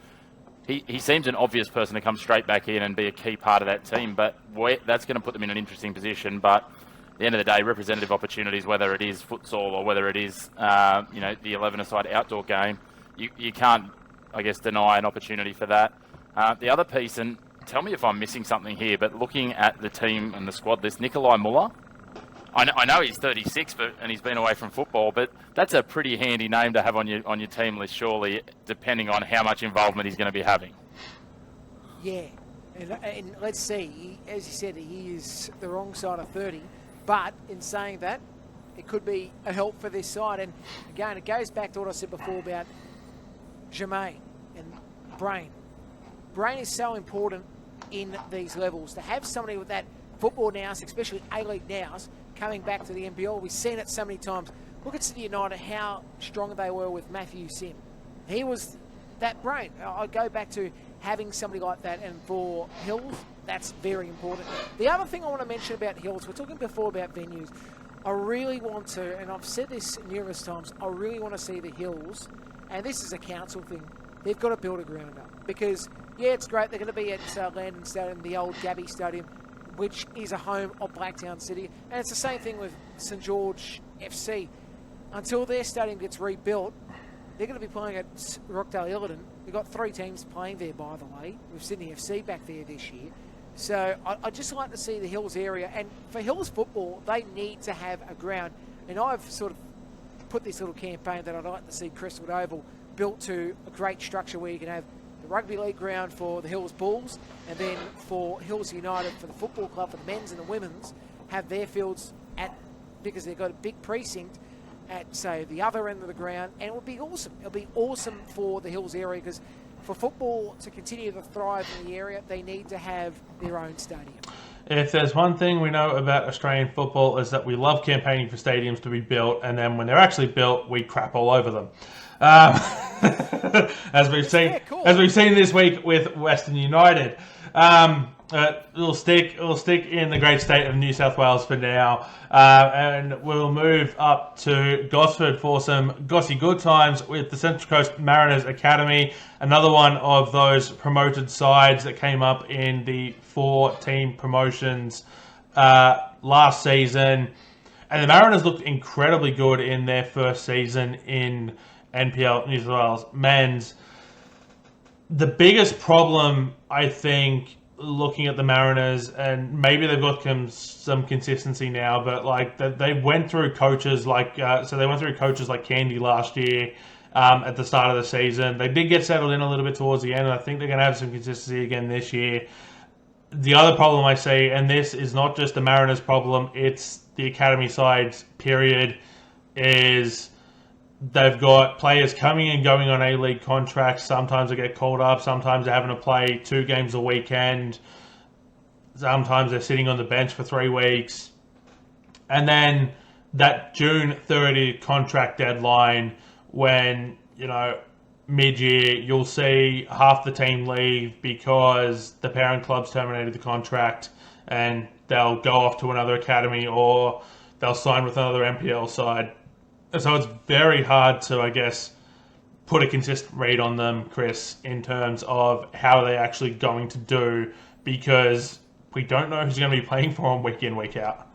he seems an obvious person to come straight back in and be a key part of that team, but that's going to put them in an interesting position. But at the end of the day, representative opportunities, whether it is futsal or whether it is the 11-a-side outdoor game, you can't, I guess, deny an opportunity for that. The other piece, and tell me if I'm missing something here, but looking at the team and the squad list, Nikolai Muller, I know he's 36 and he's been away from football, but that's a pretty handy name to have on your team list, surely, depending on how much involvement he's going to be having. Yeah, and let's see, as you said, he is the wrong side of 30, but in saying that, it could be a help for this side. And again, it goes back to what I said before about Jermaine and Brain. Brain is so important in these levels. To have somebody with that football nous, especially A-League nous, coming back to the NPL, we've seen it so many times. Look at City United, how strong they were with Matthew Sim. He was that brain. I go back to having somebody like that, and for Hills, that's very important. The other thing I want to mention about Hills, we're talking before about venues. I really want to, and I've said this numerous times, I really want to see the Hills, and this is a council thing, they've got to build a ground up. Because, yeah, it's great, they're going to be at Landon Stadium, the old Gabby Stadium, which is a home of Blacktown City. And it's the same thing with St George FC. Until their stadium gets rebuilt, they're going to be playing at Rockdale Illiton. We've got 3 teams playing there, by the way, with Sydney FC back there this year. So I'd just like to see the Hills area. And for Hills football, they need to have a ground. And I've sort of put this little campaign that I'd like to see Crestwood Oval built to a great structure where you can have the rugby league ground for the Hills Bulls, and then for Hills United, for the football club, for the men's and the women's, have their fields because they've got a big precinct at, say, the other end of the ground, and it would be awesome. It'll be awesome for the Hills area, because for football to continue to thrive in the area, they need to have their own stadium. If there's one thing we know about Australian football, is that we love campaigning for stadiums to be built, and then when they're actually built, we crap all over them. As we've seen this week with Western United. We'll stick in the great state of New South Wales for now, and we'll move up to Gosford for some gossy good times with the Central Coast Mariners Academy, another one of those promoted sides that came up in the 4-team promotions last season. And the Mariners looked incredibly good in their first season in NPL New South Wales Men's. The biggest problem, I think, looking at the Mariners, and maybe they've got some consistency now, but like they went through coaches like Candy last year, at the start of the season. They did get settled in a little bit towards the end, and I think they're going to have some consistency again this year. The other problem I see, and this is not just the Mariners' problem, it's the academy side's period, is they've got players coming and going on A-League contracts. Sometimes they get called up. Sometimes they're having to play 2 games a weekend. Sometimes they're sitting on the bench for 3 weeks. And then that June 30 contract deadline when, mid-year, you'll see half the team leave because the parent club's terminated the contract and they'll go off to another academy or they'll sign with another NPL side. So it's very hard to, I guess, put a consistent read on them, Chris, in terms of how they're actually going to do, because we don't know who's going to be playing for them week in, week out.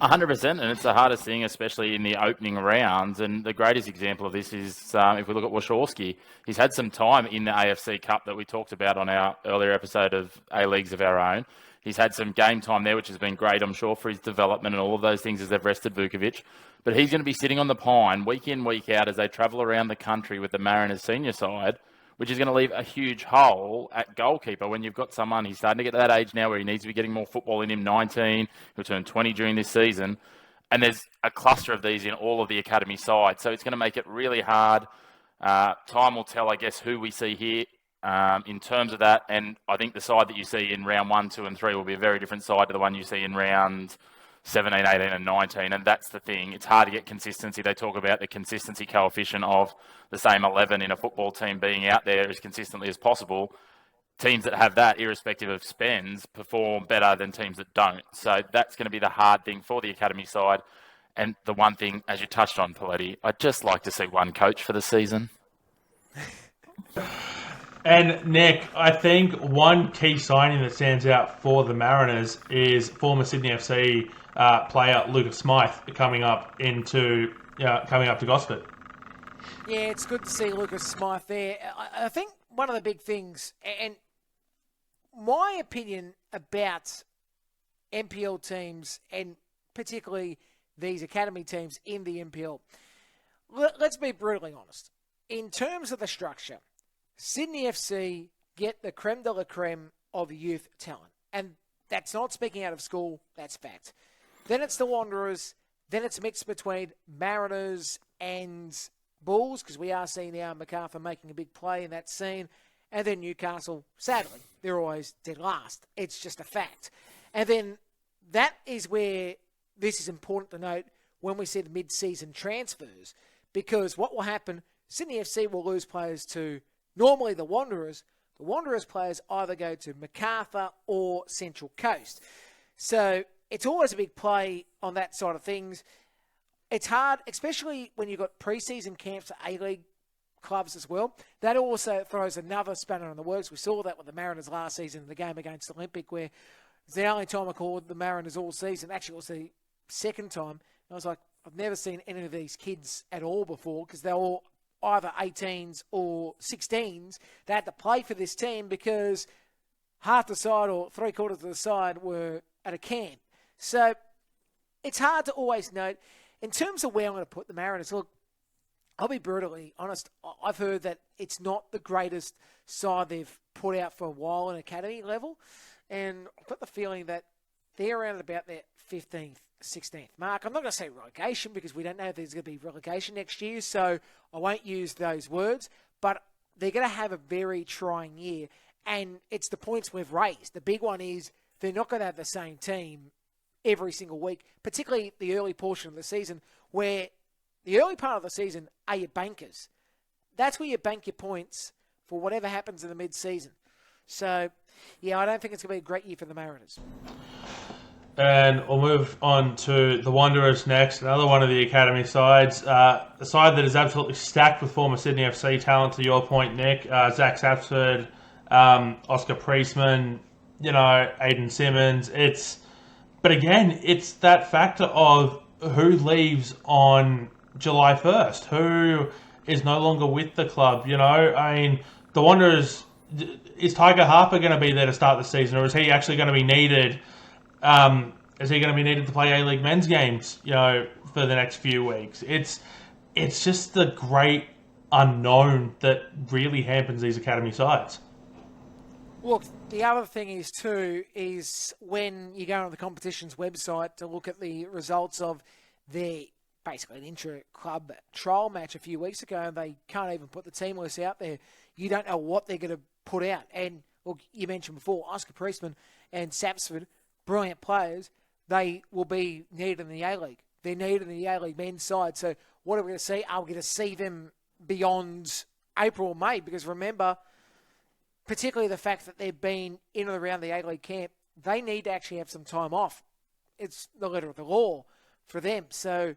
100%, and it's the hardest thing, especially in the opening rounds. And the greatest example of this is if we look at Wachowski. He's had some time in the AFC Cup that we talked about on our earlier episode of A-Leagues of Our Own. He's had some game time there, which has been great, I'm sure, for his development and all of those things as they've rested Vukovic. But he's going to be sitting on the pine week in, week out as they travel around the country with the Mariners senior side, which is going to leave a huge hole at goalkeeper when you've got someone, he's starting to get to that age now where he needs to be getting more football in him, 19, he'll turn 20 during this season. And there's a cluster of these in all of the academy sides. So it's going to make it really hard. Time will tell, I guess, who we see here in terms of that. And I think the side that you see in round 1, 2, and 3 will be a very different side to the one you see in round 17, 18, and 19. And that's the thing. It's hard to get consistency. They talk about the consistency coefficient of the same 11 in a football team being out there as consistently as possible. Teams that have that, irrespective of spends, perform better than teams that don't. So that's going to be the hard thing for the academy side. And the one thing, as you touched on, Poletti, I'd just like to see one coach for the season. And Nick, I think one key signing that stands out for the Mariners is former Sydney FC player Lucas Smythe coming up to Gosford. Yeah, it's good to see Lucas Smythe there. I think one of the big things, and my opinion about NPL teams, and particularly these academy teams in the NPL, let's be brutally honest. In terms of the structure, Sydney FC get the creme de la creme of youth talent. And that's not speaking out of school, that's fact. Then it's the Wanderers, then it's a mix between Mariners and Bulls, because we are seeing now MacArthur making a big play in that scene. And then Newcastle, sadly, they're always dead last. It's just a fact. And then that is where this is important to note when we see the mid-season transfers, because what will happen, Sydney FC will lose players to normally the Wanderers. The Wanderers players either go to MacArthur or Central Coast. So it's always a big play on that side of things. It's hard, especially when you've got pre-season camps at A-League clubs as well. That also throws another spanner in the works. We saw that with the Mariners last season in the game against Olympic, where it's the only time I called the Mariners all season. Actually, it was the second time. I was like, I've never seen any of these kids at all before, because they're all either 18s or 16s. They had to play for this team because half the side or 3/4 of the side were at a camp. So it's hard to always note. In terms of where I'm going to put the Mariners, look, I'll be brutally honest. I've heard that it's not the greatest side they've put out for a while in academy level. And I've got the feeling that they're around about their 15th, 16th mark. I'm not going to say relegation because we don't know if there's going to be relegation next year, so I won't use those words. But they're going to have a very trying year, and it's the points we've raised. The big one is they're not going to have the same team every single week, particularly the early portion of the season, where the early part of the season are your bankers. That's where you bank your points for whatever happens in the mid-season. So, yeah, I don't think it's going to be a great year for the Mariners. And we'll move on to the Wanderers next, another one of the academy sides. A side that is absolutely stacked with former Sydney FC talent, to your point, Nick. Zach Sapsford, Oscar Priestman, Aiden Simmons. But again, it's that factor of who leaves on July 1st, who is no longer with the club. The Wanderers, is Tiger Harper going to be there to start the season, or is he actually going to be needed? Is he going to be needed to play A-League men's games, for the next few weeks? it's just the great unknown that really hampers these academy sides. Look, the other thing is too, is when you go on the competition's website to look at the results of their, basically an intra-club trial match a few weeks ago, and they can't even put the team list out there. You don't know what they're going to put out. And look, you mentioned before, Oscar Priestman and Sapsford, brilliant players, they will be needed in the A-League. They're needed in the A-League men's side. So what are we going to see? Are we going to see them beyond April or May? Because remember, particularly the fact that they've been in and around the A-League camp, they need to actually have some time off. It's the letter of the law for them. So,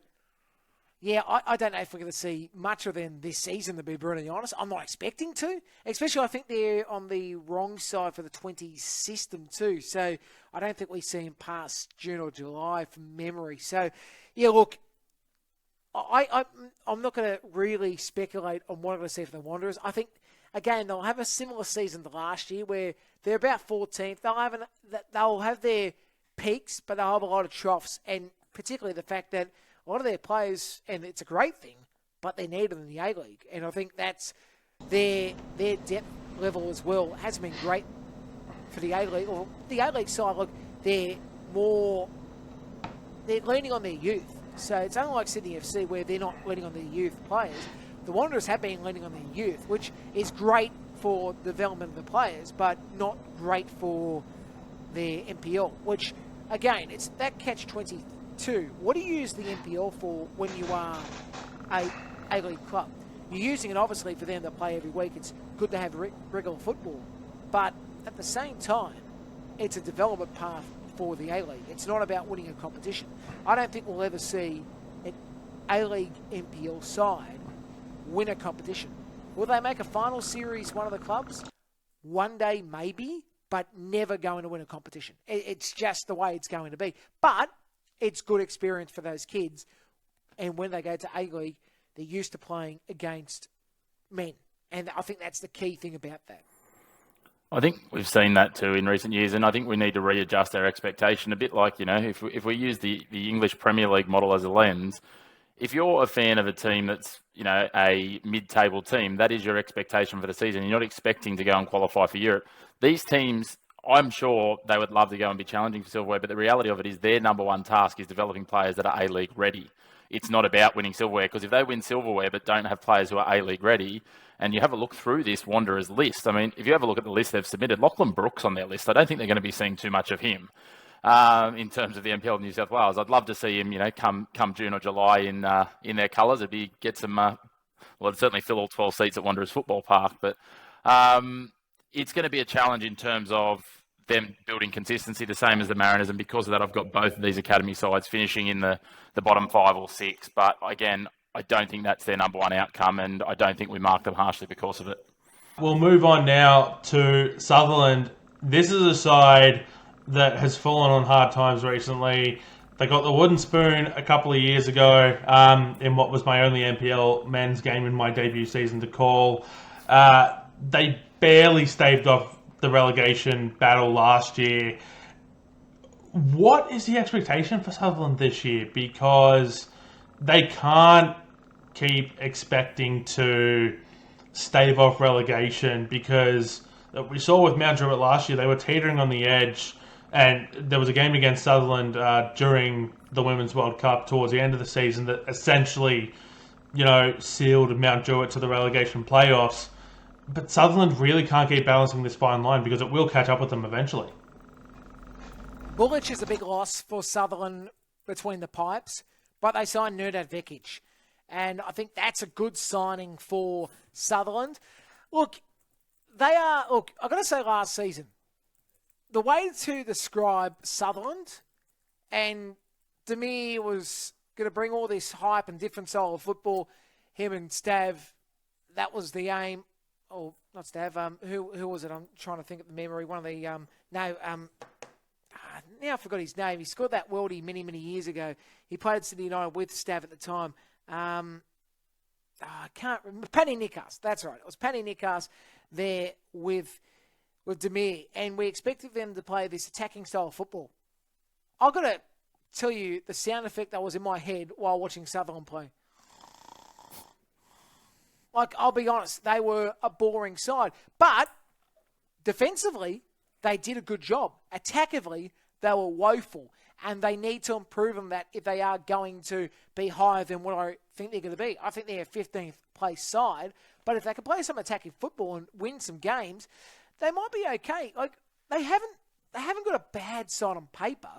yeah, I don't know if we're going to see much of them this season, to be brutally honest. I'm not expecting to. Especially, I think they're on the wrong side for the 20 system too. So, I don't think we see them past June or July from memory. So, yeah, look, I'm not going to really speculate on what I'm going to see for the Wanderers. I think, again, they'll have a similar season to last year where they're about 14th. They'll have their peaks, but they'll have a lot of troughs, and particularly the fact that a lot of their players, and it's a great thing, but they're needed in the A-League. And I think that's their depth level as well hasn't been great for the A-League. Or the A-League side, look, they're leaning on their youth. So it's unlike Sydney FC where they're not leaning on their youth players. The Wanderers have been leaning on their youth, which is great for the development of the players, but not great for their NPL, which, again, it's that catch-22. What do you use the NPL for when you are a A-League club? You're using it, obviously, for them to play every week. It's good to have regular football. But at the same time, it's a development path for the A-League. It's not about winning a competition. I don't think we'll ever see an A-League NPL side win a competition. Will they make a final series, one of the clubs? One day, maybe, but never going to win a competition. It's just the way it's going to be. But it's good experience for those kids. And when they go to A-League, they're used to playing against men. And I think that's the key thing about that. I think we've seen that too in recent years, and I think we need to readjust our expectation a bit. Like, if we use the English Premier League model as a lens, if you're a fan of a team that's, a mid-table team, that is your expectation for the season. You're not expecting to go and qualify for Europe. These teams, I'm sure they would love to go and be challenging for silverware, but the reality of it is their number one task is developing players that are A-League ready. It's not about winning silverware, because if they win silverware but don't have players who are A-League ready, and you have a look through this Wanderers list, I mean, if you have a look at the list they've submitted, Lachlan Brooks on their list, I don't think they're going to be seeing too much of him. In terms of the NPL New South Wales, I'd love to see him, come June or July in their colours. It'd certainly fill all 12 seats at Wanderers Football Park. But it's going to be a challenge in terms of them building consistency, the same as the Mariners. And because of that, I've got both of these academy sides finishing in the bottom 5 or 6. But again, I don't think that's their number one outcome, and I don't think we mark them harshly because of it. We'll move on now to Sutherland. This is a side that has fallen on hard times recently. They got the wooden spoon a couple of years ago in what was my only NPL men's game in my debut season to call. They barely staved off the relegation battle last year. What is the expectation for Sutherland this year? Because they can't keep expecting to stave off relegation, because we saw with Mount Druitt last year, they were teetering on the edge. And there was a game against Sutherland during the Women's World Cup towards the end of the season that essentially, sealed Mount Druitt to the relegation playoffs. But Sutherland really can't keep balancing this fine line, because it will catch up with them eventually. Bullich is a big loss for Sutherland between the pipes, but they signed Nerdad Vekic. And I think that's a good signing for Sutherland. Look, I've got to say last season, the way to describe Sutherland, and Demir was going to bring all this hype and different style of football, him and Stav, that was the aim. Oh, not Stav. Who was it? I'm trying to think of the memory. One of the now I forgot his name. He scored that worldie many years ago. He played at Sydney United with Stav at the time. I can't remember. Paddy Nikas. That's right. It was Paddy Nikas there with Demir, and we expected them to play this attacking style of football. I've got to tell you the sound effect that was in my head while watching Sutherland play. Like, I'll be honest, they were a boring side. But defensively, they did a good job. Attackively, they were woeful. And they need to improve on that if they are going to be higher than what I think they're going to be. I think they're a 15th place side. But if they can play some attacking football and win some games, they might be okay. Like, they haven't got a bad side on paper.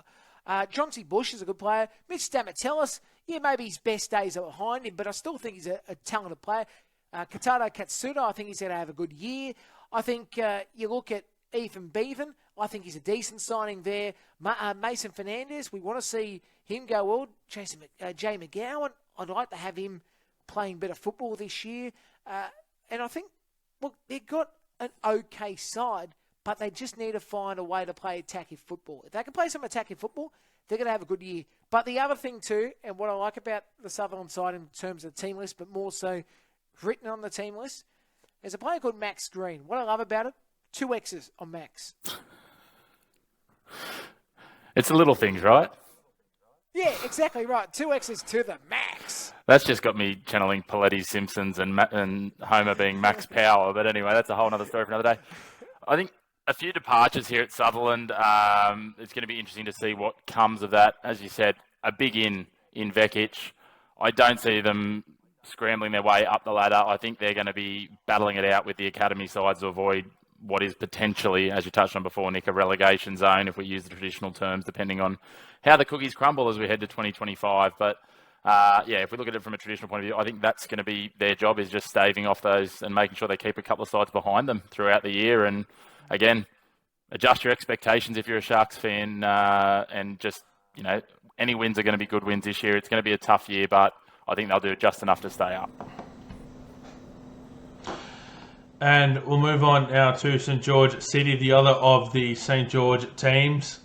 Chauncey Bush is a good player. Mitch Stamatellis, yeah, maybe his best days are behind him, but I still think he's a talented player. Katato Katsuda, I think he's going to have a good year. I think you look at Ethan Bevan, I think he's a decent signing there. Mason Fernandez, we want to see him go well. Jay McGowan, I'd like to have him playing better football this year. And I think, look, they've got an okay side, but they just need to find a way to play attacking football. If they can play some attacking football, they're going to have a good year. But the other thing too, and what I like about the Sutherland side in terms of the team list, but more so written on the team list, is a player called Max Green. What I love about it, 2 X's on Max. It's the little things, right? Yeah, exactly right. 2 X's to the max. That's just got me channeling Poletti, Simpsons, and Homer being Max Power. But anyway, that's a whole other story for another day. I think a few departures here at Sutherland. It's going to be interesting to see what comes of that. As you said, a big in Vekic. I don't see them scrambling their way up the ladder. I think they're going to be battling it out with the academy sides to avoid what is potentially, as you touched on before, Nick, a relegation zone, if we use the traditional terms, depending on how the cookies crumble as we head to 2025. But, if we look at it from a traditional point of view, I think that's going to be their job, is just staving off those and making sure they keep a couple of sides behind them throughout the year. And, again, adjust your expectations if you're a Sharks fan, and just, any wins are going to be good wins this year. It's going to be a tough year, but I think they'll do just enough to stay up. And we'll move on now to St George City, the other of the St George teams.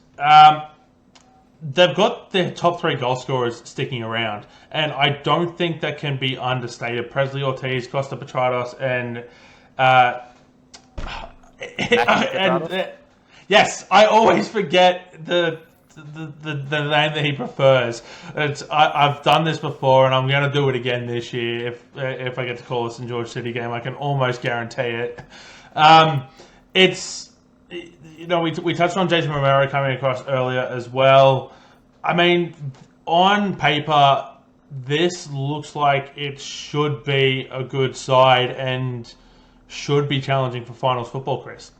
They've got their top 3 goal scorers sticking around, and I don't think that can be understated. Presley Ortiz, Costa Petratos, and yes, I always forget the name that he prefers. I've done this before, and I'm going to do it again this year. If I get to call a St George City game, I can almost guarantee it. We touched on Jason Romero coming across earlier as well. I mean, on paper, this looks like it should be a good side and should be challenging for finals football, Chris.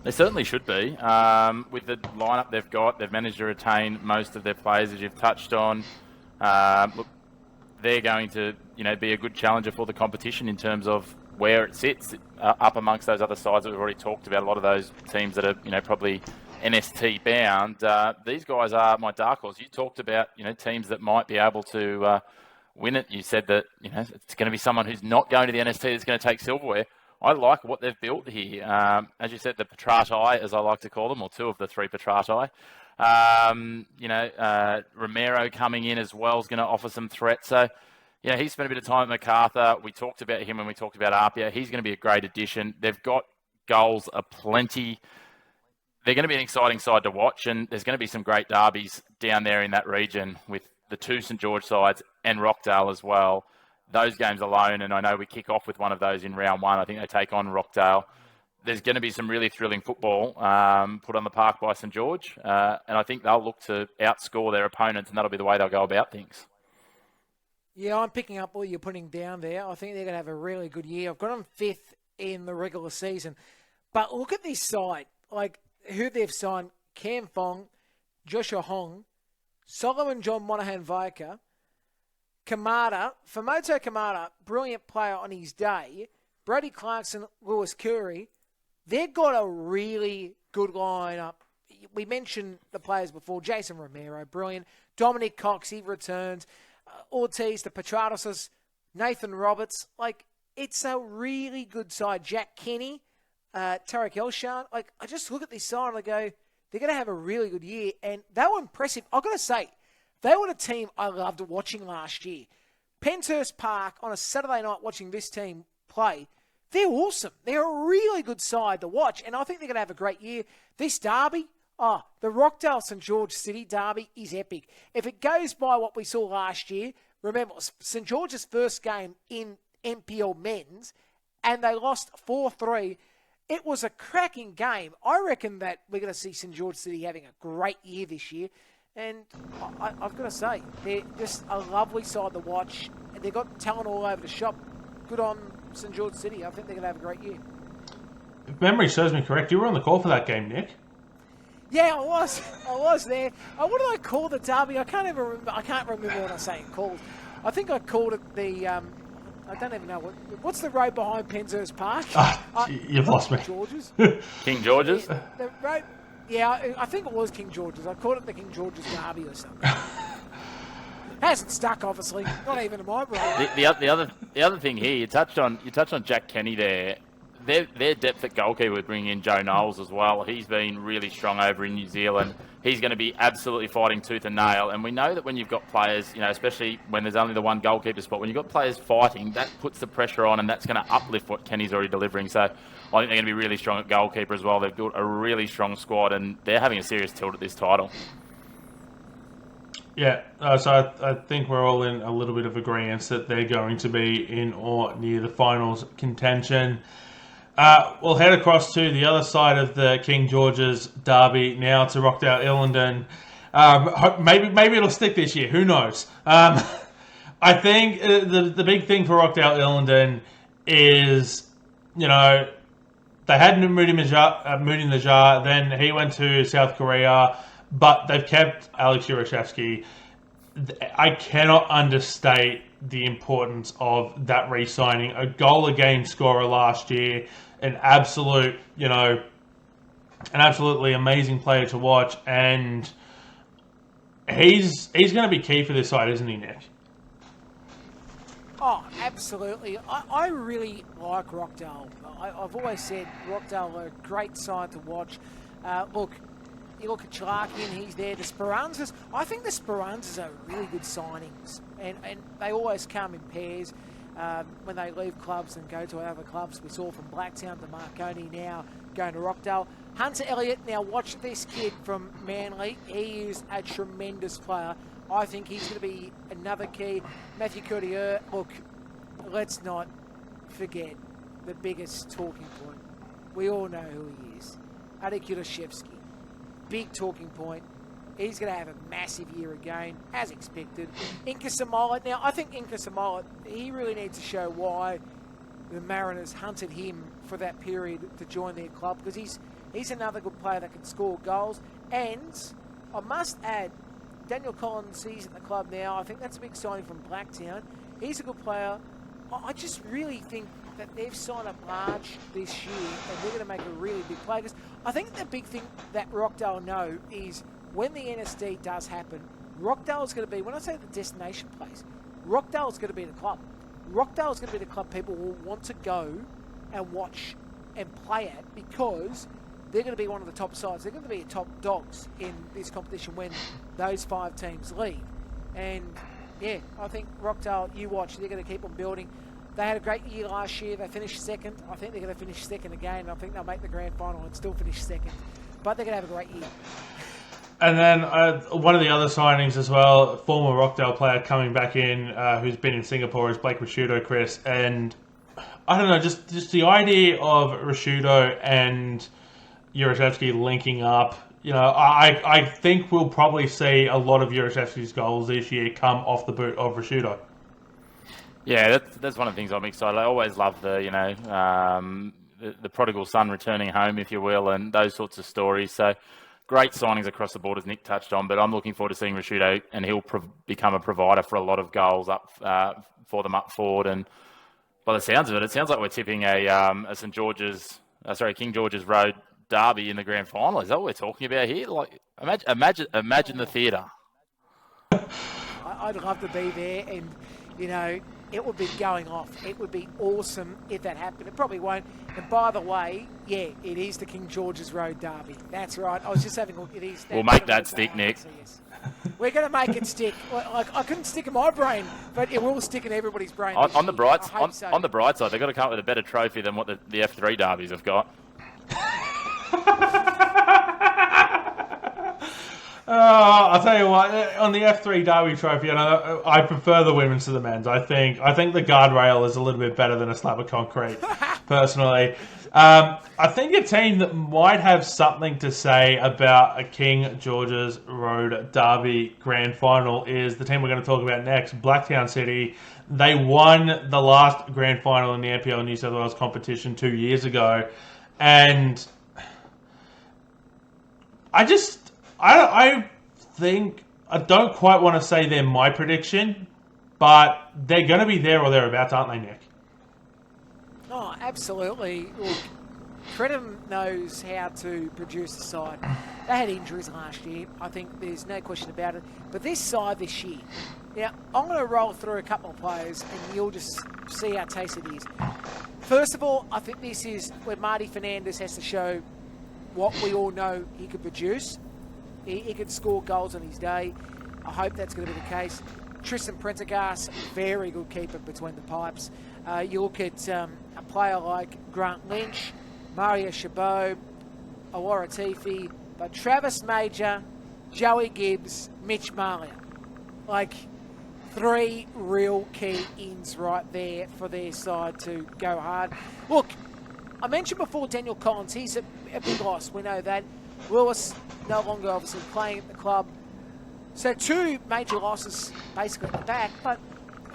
They certainly should be. With the lineup they've got, they've managed to retain most of their players, as you've touched on. Look, they're going to, be a good challenger for the competition in terms of where it sits up amongst those other sides that we've already talked about. A lot of those teams that are, probably NST bound. These guys are my dark horse. You talked about, teams that might be able to win it. You said that, it's going to be someone who's not going to the NST that's going to take silverware. I like what they've built here. As you said, the Petrati, as I like to call them, or 2 of the 3 Petrati. Romero coming in as well is going to offer some threat. So, he's spent a bit of time at MacArthur. We talked about him when we talked about Apia. He's going to be a great addition. They've got goals aplenty. They're going to be an exciting side to watch, and there's going to be some great derbies down there in that region with the 2 St George sides and Rockdale as well. Those games alone, and I know we kick off with one of those in round 1. I think they take on Rockdale. There's going to be some really thrilling football put on the park by St George, and I think they'll look to outscore their opponents, and that'll be the way they'll go about things. Yeah, I'm picking up what you're putting down there. I think they're going to have a really good year. I've got them 5th in the regular season. But look at this side, like who they've signed: Cam Fong, Joshua Hong, Solomon John Monahan-Vaika, Famoto Kamada, brilliant player on his day. Brody Clarkson, Lewis Curry. They've got a really good lineup. We mentioned the players before. Jason Romero, brilliant. Dominic Cox, he returns. Ortiz, the Petratos, Nathan Roberts. Like, it's a really good side. Jack Kenny, Tarek Elshan. Like, I just look at this side and I go, they're going to have a really good year. And they were impressive. I've got to say, they were a team I loved watching last year. Penshurst Park on a Saturday night watching this team play. They're awesome. They're a really good side to watch, and I think they're going to have a great year. This derby, the Rockdale St George City derby is epic. If it goes by what we saw last year, remember, St George's first game in NPL Men's, and they lost 4-3. It was a cracking game. I reckon that we're going to see St George City having a great year this year. And I've got to say, they're just a lovely side to watch. They've got talent all over the shop. Good on St George City. I think they're going to have a great year. If memory serves me correct, you were on the call for that game, Nick. Yeah, I was there. What did I call the derby? I can't even remember. I can't remember what I was saying called. I think I called it the. I don't even know what's the road behind Penshurst Park. You've lost me. George's. King George's. The road. Yeah, I think it was King George's. I called it the King George's Derby or something. Hasn't stuck, obviously. Not even in my brain. The other thing here, you touched on Jack Kenny there. Their depth at goalkeeper would bring in Joe Knowles as well. He's been really strong over in New Zealand. He's going to be absolutely fighting tooth and nail. And we know that when you've got players, especially when there's only the one goalkeeper spot, when you've got players fighting, that puts the pressure on and that's going to uplift what Kenny's already delivering. So I think they're going to be really strong at goalkeeper as well. They've built a really strong squad and they're having a serious tilt at this title. Yeah, so I think we're all in a little bit of agreement that they're going to be in or near the finals contention. We'll head across to the other side of the King George's derby now to Rockdale Illingdon. Maybe it'll stick this year. Who knows? I think the big thing for Rockdale Illingdon is, they had Moody Najjar, then he went to South Korea, but they've kept Alex Yurashevsky. I cannot understate the importance of that re-signing. A goal-a-game scorer last year, an absolutely amazing player to watch, and he's going to be key for this side, isn't he, Nick? Oh, absolutely. I really like Rockdale. I've always said Rockdale are a great side to watch. You look at Chalakian, he's there. The Speranzas, I think the Speranzas are really good signings. And they always come in pairs when they leave clubs and go to other clubs. We saw from Blacktown to Marconi now going to Rockdale. Hunter Elliott, now watch this kid from Manly. He is a tremendous player. I think he's going to be another key. Matthew Courtier, look, let's not forget the biggest talking point. We all know who he is. Alex Yurashevsky. Big talking point. He's going to have a massive year again, as expected. Inka Samoa. Now, I think Inka Samoa, he really needs to show why the Mariners hunted him for that period to join their club, because he's another good player that can score goals. And I must add, Daniel Collins, he's at the club now. I think that's a big signing from Blacktown. He's a good player. I just really think that they've signed up large this year and they're going to make a really big play. Because I think the big thing that Rockdale know is when the NSD does happen, Rockdale is going to be, when I say the destination place, Rockdale is going to be the club. Rockdale is going to be the club people will want to go and watch and play at, because they're going to be one of the top sides. They're going to be top dogs in this competition when those 5 teams lead. And yeah, I think Rockdale, you watch, they're going to keep on building. They had a great year last year. They finished second. I think they're going to finish second again. I think they'll make the grand final and still finish second. But they're going to have a great year. And then one of the other signings as well, former Rockdale player coming back in, who's been in Singapore, is Blake Rashudo, Chris. And I don't know, just the idea of Rashudo and Yurashevsky linking up. I think we'll probably see a lot of Yurashevsky's goals this year come off the boot of Rashudo. Yeah, that's one of the things I'm excited. I always love the prodigal son returning home, if you will, and those sorts of stories. So great signings across the board, as Nick touched on. But I'm looking forward to seeing Rashudo, and he'll become a provider for a lot of goals for them up forward. And by the sounds of it, it sounds like we're tipping a King George's Road derby in the grand final. Is that what we're talking about here? Like, imagine the theatre. I'd love to be there, and it would be going off. It would be awesome if that happened. It probably won't. And by the way, yeah, it is the King George's Road derby. That's right. I was just having a look. It is. We'll make that stick, Nick. So yes. We're going to make it stick. I couldn't stick in my brain, but it will stick in everybody's brain. On the bright side, they've got to come up with a better trophy than what the F3 derbies have got. I'll tell you what. On the F3 Derby Trophy, I prefer the women's to the men's. I think the guardrail is a little bit better than a slab of concrete, personally. I think a team that might have something to say about a King George's Road Derby Grand Final is the team we're going to talk about next, Blacktown City. They won the last Grand Final in the NPL New South Wales competition 2 years ago, and I think I don't quite want to say they're my prediction, but they're going to be there or thereabouts, aren't they, Nick? Oh, absolutely. Look, Credham knows how to produce a side. They had injuries last year. I think there's no question about it. But this side this year, I'm going to roll through a couple of players and you'll just see how tasty it is. First of all, I think this is where Marty Fernandez has to show what we all know he could produce. He could score goals on his day. I hope that's going to be the case. Tristan Prendergast, very good keeper between the pipes. You look at a player like Grant Lynch, Mario Chabot, Awara Tifi, but Travis Major, Joey Gibbs, Mitch Marlier. Like, 3 real key ins right there for their side to go hard. Look, I mentioned before Daniel Collins. He's a big loss. We know that. Lewis no longer obviously playing at the club. So 2 major losses basically at the back. But,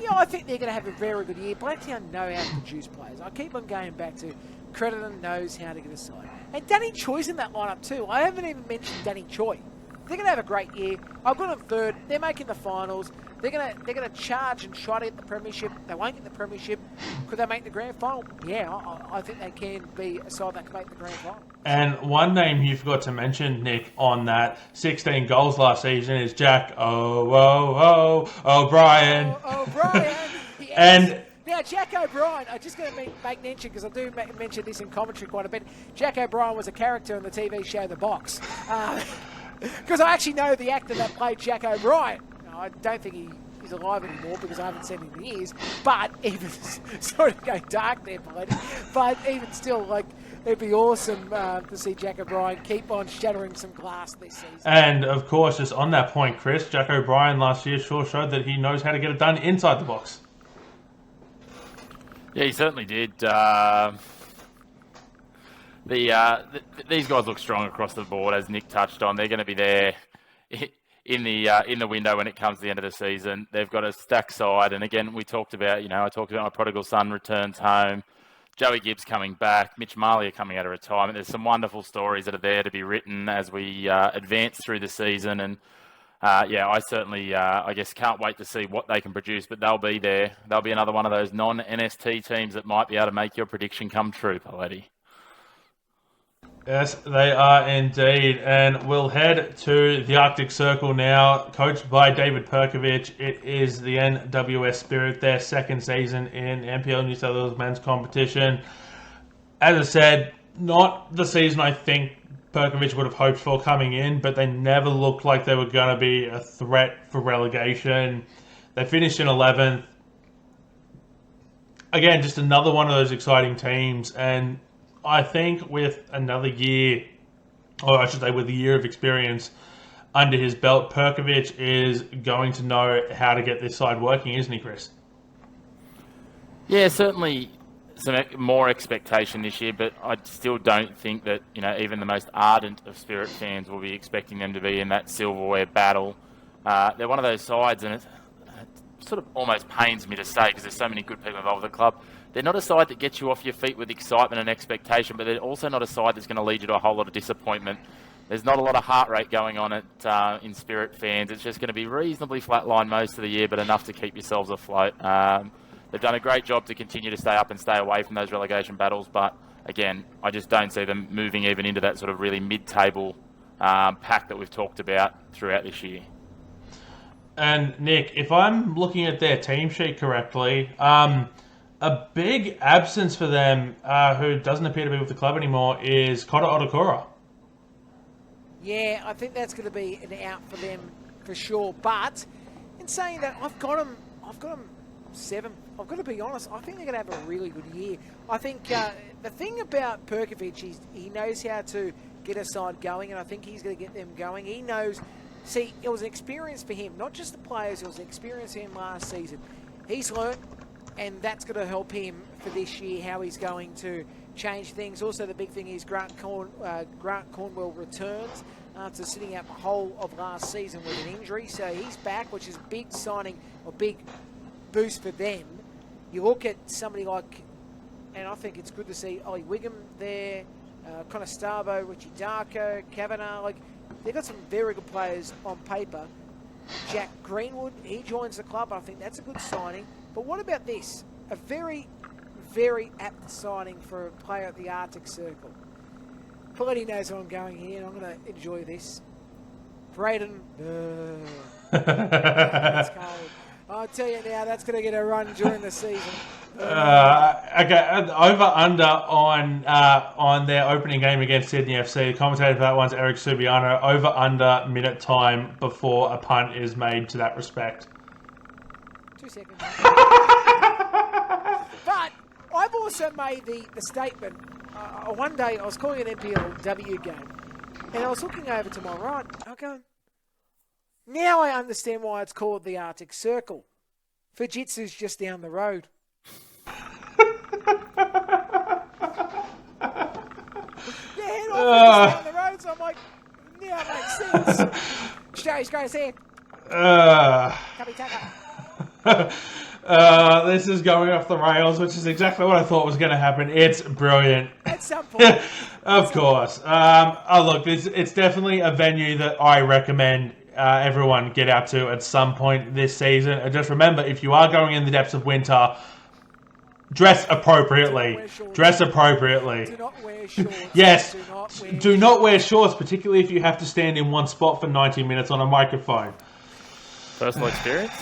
I think they're going to have a very good year. Blacktown know how to produce players. I keep on going back to Crediton knows how to get a side. And Danny Choi's in that lineup too. I haven't even mentioned Danny Choi. They're going to have a great year. I've got them third. They're making the finals. They're going to charge and try to get the premiership. They won't get the premiership. Could they make the grand final? Yeah, I think they can be a side that can make the grand final. And one name you forgot to mention, Nick, on that 16 goals last season is Jack O'Brien. O'Brien. Yes. And now, Jack O'Brien, I'm just going to make mention, because I do mention this in commentary quite a bit. Jack O'Brien was a character in the TV show The Box. Because I actually know the actor that played Jack O'Brien. I don't think he's alive anymore because I haven't seen him in years. But even, sorry to go dark there, Poletti, but even still, like, it'd be awesome to see Jack O'Brien keep on shattering some glass this season. And, of course, just on that point, Chris, Jack O'Brien last year sure showed that he knows how to get it done inside the box. Yeah, he certainly did. These guys look strong across the board, as Nick touched on. They're going to be there in the window when it comes to the end of the season. They've got a stacked side, and again, we talked about, I talked about my prodigal son returns home, Joey Gibbs coming back, Mitch Marlier coming out of retirement. There's some wonderful stories that are there to be written as we advance through the season, and I certainly, I guess, can't wait to see what they can produce, but they'll be there. They'll be another one of those non-NST teams that might be able to make your prediction come true, Poletti. Yes, they are indeed. And we'll head to the Arctic Circle now, coached by David Perkovich. It is the NWS Spirit, their second season in NPL New South Wales men's competition. As I said, not the season I think Perkovich would have hoped for coming in, but they never looked like they were going to be a threat for relegation. They finished in 11th. Again, just another one of those exciting teams, and I think with another year, or I should say with a year of experience under his belt, Perkovich is going to know how to get this side working, isn't he, Chris? Yeah, certainly some more expectation this year, but I still don't think that, even the most ardent of Spirit fans will be expecting them to be in that silverware battle. They're one of those sides, and it sort of almost pains me to say because there's so many good people involved with the club. They're not a side that gets you off your feet with excitement and expectation, but they're also not a side that's going to lead you to a whole lot of disappointment. There's not a lot of heart rate going on in Spirit fans. It's just going to be reasonably flatline most of the year, but enough to keep yourselves afloat. They've done a great job to continue to stay up and stay away from those relegation battles, but again, I just don't see them moving even into that sort of really mid-table pack that we've talked about throughout this year. And Nick, if I'm looking at their team sheet correctly, a big absence for them, who doesn't appear to be with the club anymore, is Kota Otakura. Yeah, I think that's going to be an out for them for sure. But in saying that, I've got them 7. I've got to be honest. I think they're going to have a really good year. I think the thing about Perkovich is he knows how to get a side going, and I think he's going to get them going. He knows see, it was an experience for him, not just the players, it was an experience for him last season. He's learned, and that's going to help him for this year, how he's going to change things. Also, the big thing is Grant Cornwell returns after sitting out the whole of last season with an injury. So he's back, which is a big signing, or big boost for them. You look at somebody like, and I think it's good to see Ollie Wiggum there, Connor Starbo, Richie Darko, Kavanagh. Like, they've got some very good players on paper. Jack Greenwood, he joins the club. I think that's a good signing. But what about this? A very, very apt signing for a player at the Arctic Circle. Poletti knows where I'm going here, and I'm going to enjoy this. Braden. That's cold. I'll tell you now, that's going to get a run during the season. Okay, over-under on their opening game against Sydney FC. The commentator for that one's Eric Subiano. Over-under minute time before a punt is made to that respect. 2 seconds. But I've also made the statement. One day I was calling an NPLW game, and I was looking over to my right. I'm going, now I understand why it's called the Arctic Circle. Fujitsu's just down the road. Head office down the road, so I'm like, yeah, it makes sense. Australia's greatest hand. Cubby Tucker. This is going off the rails, which is exactly what I thought was going to happen. It's brilliant. At some point. Of course. Look, it's definitely a venue that I recommend everyone get out to at some point this season. And just remember, if you are going in the depths of winter, dress appropriately. Dress appropriately. Do not wear shorts. Yes. Do not wear shorts, particularly if you have to stand in one spot for 90 minutes on a microphone. Personal experience?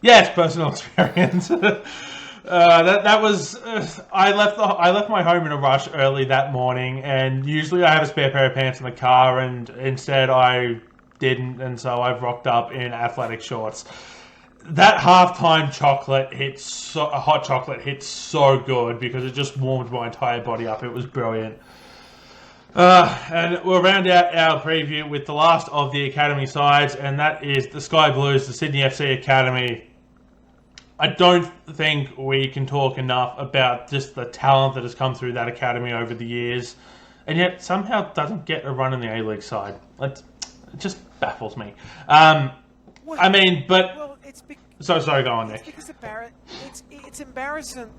Yes, personal experience. That was. I left my home in a rush early that morning, and usually I have a spare pair of pants in the car, and instead I didn't, and so I've rocked up in athletic shorts. That halftime hot chocolate hit so good because it just warmed my entire body up. It was brilliant. And we'll round out our preview with the last of the academy sides, and that is the Sky Blues, the Sydney FC Academy. I don't think we can talk enough about just the talent that has come through that academy over the years, and yet somehow doesn't get a run in the A-League side. It just baffles me. Sorry, go on, Nick. It's because it's embarrassment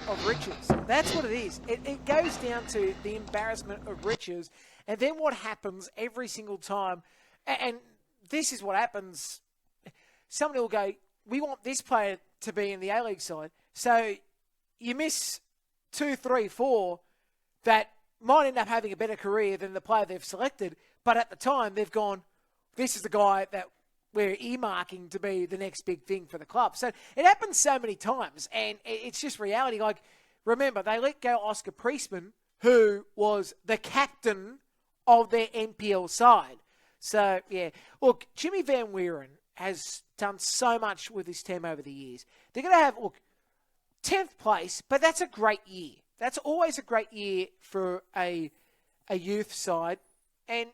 of riches. That's what it is. It goes down to the embarrassment of riches, and then what happens every single time, and this is what happens. Somebody will go, we want this player to be in the A-League side. So you miss 2, 3, 4 that might end up having a better career than the player they've selected. But at the time, they've gone, this is the guy that we're earmarking to be the next big thing for the club. So it happens so many times, and it's just reality. Like, remember, they let go Oscar Priestman, who was the captain of their NPL side. So, yeah. Look, Jimmy Van Wieren has done so much with his team over the years. They're going to have, 10th place, but that's a great year. That's always a great year for a youth side. And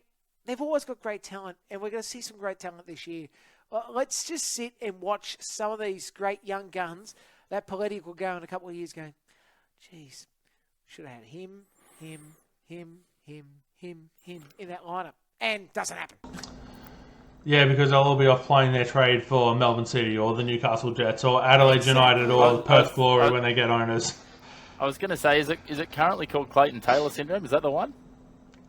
they've always got great talent, and we're going to see some great talent this year. Let's just sit and watch some of these great young guns that Poletti will go in a couple of years going, geez, should have had him in that lineup. And doesn't happen. Yeah, because they'll all be off playing their trade for Melbourne City or the Newcastle Jets or Adelaide United or Perth Glory when they get owners. I was going to say, is it currently called Clayton Taylor syndrome? Is that the one?